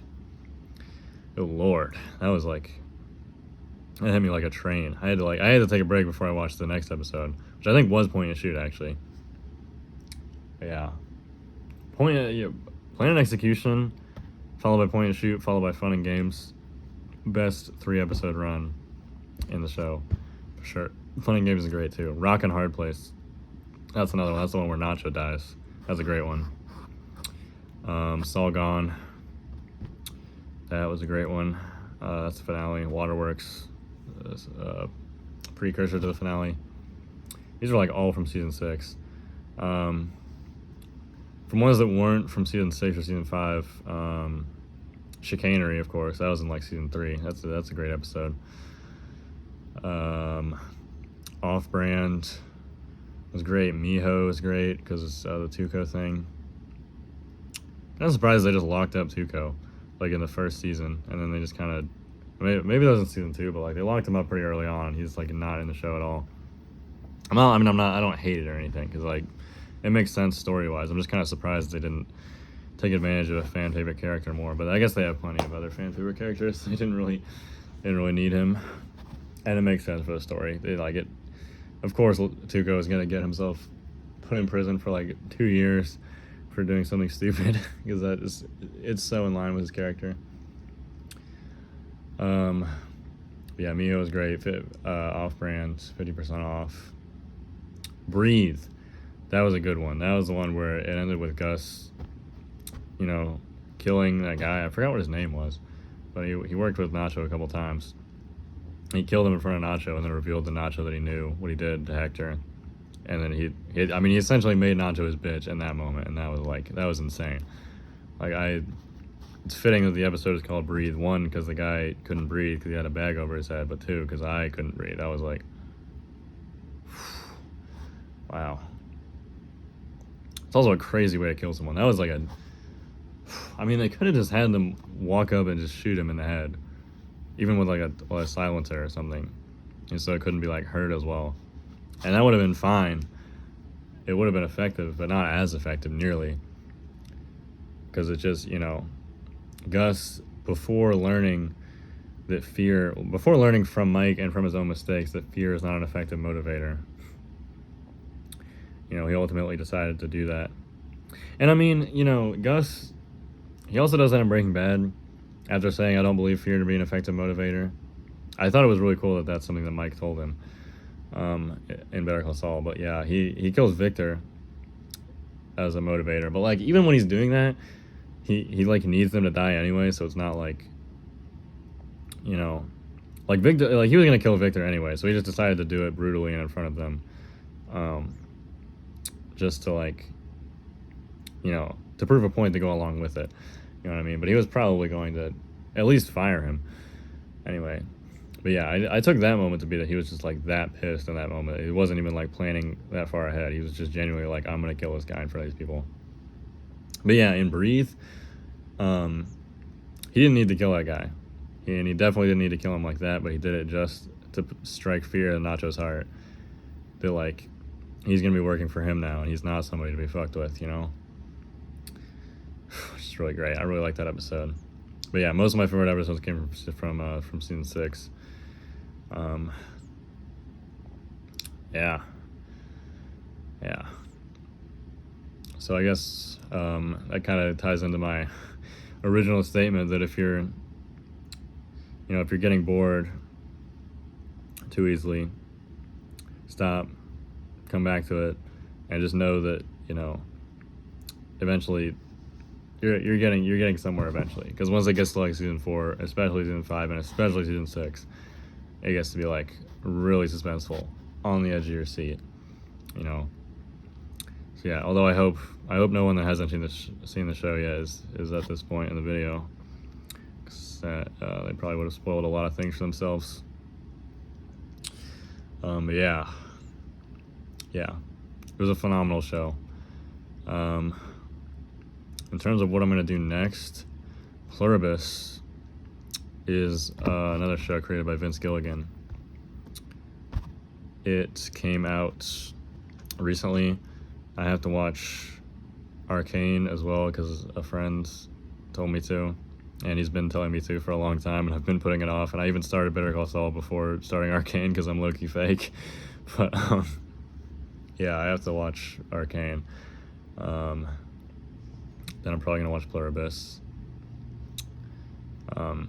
oh Lord, that was like, it hit me like a train. I had to take a break before I watched the next episode, which I think was Point and Shoot actually. But yeah, Plan and Execution, followed by Point and Shoot, followed by Fun and Games. Best 3-episode run in the show, for sure. Fun and Games is great too. Rock and Hard Place. That's another one. That's the one where Nacho dies. That's a great one. Saul Gone. That was a great one. That's the finale. Waterworks. Precursor to the finale. These are like all from season 6. From ones that weren't from season 6 or season 5, Chicanery, of course. That was in like season 3. That's a great episode. Off-Brand was great. Miho was great because it's the Tuco thing. I'm surprised they just locked up Tuco, like in the first season, and then they just kind of, maybe that was in season 2, but like they locked him up pretty early on. He's like not in the show at all. I don't hate it or anything, because like it makes sense story-wise. I'm just kind of surprised they didn't take advantage of a fan favorite character more. But I guess they have plenty of other fan favorite characters. They didn't really need him, and it makes sense for the story. They like it. Of course, Tuco is gonna get himself put in prison for like 2 years for doing something stupid, because it's so in line with his character. Yeah, Mio is great. Off-Brand, 50% off. Breathe. That was a good one. That was the one where it ended with Gus, killing that guy. I forgot what his name was, but he worked with Nacho a couple times. He killed him in front of Nacho and then revealed to Nacho that he knew what he did to Hector. And then he essentially made Nacho his bitch in that moment, and that was insane. It's fitting that the episode is called Breathe. 1, because the guy couldn't breathe because he had a bag over his head, but 2, because I couldn't breathe. I was like, wow. It's also a crazy way to kill someone. That was like they could have just had them walk up and just shoot him in the head, even with like a silencer or something, and so it couldn't be like hurt as well. And that would have been fine. It would have been effective, but not as effective nearly, because it just, Gus, before learning from Mike and from his own mistakes that fear is not an effective motivator, he ultimately decided to do that. And Gus, he also does that in Breaking Bad, after saying, I don't believe fear to be an effective motivator. I thought it was really cool that that's something that Mike told him in Better Call Saul. But yeah, he kills Victor as a motivator. But like, even when he's doing that, he like needs them to die anyway, so it's not like, like Victor, like he was gonna kill Victor anyway, so he just decided to do it brutally and in front of them, just to like, to prove a point to go along with it. You know what I mean? But he was probably going to at least fire him anyway. But yeah, I took that moment to be that he was just like that pissed in that moment. He wasn't even like planning that far ahead. He was just genuinely like, I'm gonna kill this guy in front of these people. But yeah, in Breathe, he didn't need to kill that guy. And he definitely didn't need to kill him like that, but he did it just to strike fear in Nacho's heart. That like, he's gonna be working for him now, and he's not somebody to be fucked with, Which is really great. I really like that episode. But yeah, most of my favorite episodes came from season 6. Yeah. So I guess that kind of ties into my original statement that if you're getting bored too easily, stop, come back to it, and just know that eventually you're getting somewhere eventually. Because once it gets to like season 4, especially season 5, and especially season 6, it gets to be like really suspenseful, on the edge of your seat, So yeah, although I hope no one that hasn't seen the show yet is at this point in the video, because they probably would have spoiled a lot of things for themselves. But yeah, it was a phenomenal show. In terms of what I'm going to do next, Pluribus is another show created by Vince Gilligan. It came out recently. I have to watch Arcane as well because a friend told me to, and he's been telling me to for a long time, and I've been putting it off. And I even started Better Call Saul before starting Arcane because I'm low-key fake. But yeah, I have to watch Arcane. Then I'm probably gonna watch Pluribus. Um,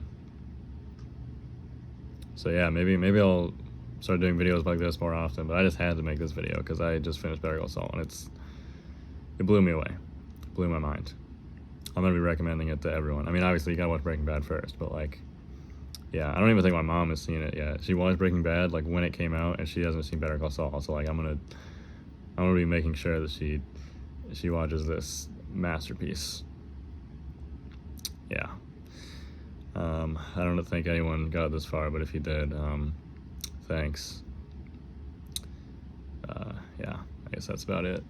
so yeah, maybe I'll start doing videos like this more often. But I just had to make this video because I just finished Better Call Saul, and it blew me away, blew my mind. I'm gonna be recommending it to everyone. I mean, obviously you gotta watch Breaking Bad first, but like, yeah, I don't even think my mom has seen it yet. She watched Breaking Bad like when it came out, and she hasn't seen Better Call Saul. So like, I'm gonna be making sure that she watches this masterpiece. Yeah. I don't think anyone got this far, but if you did, thanks. Yeah, I guess that's about it.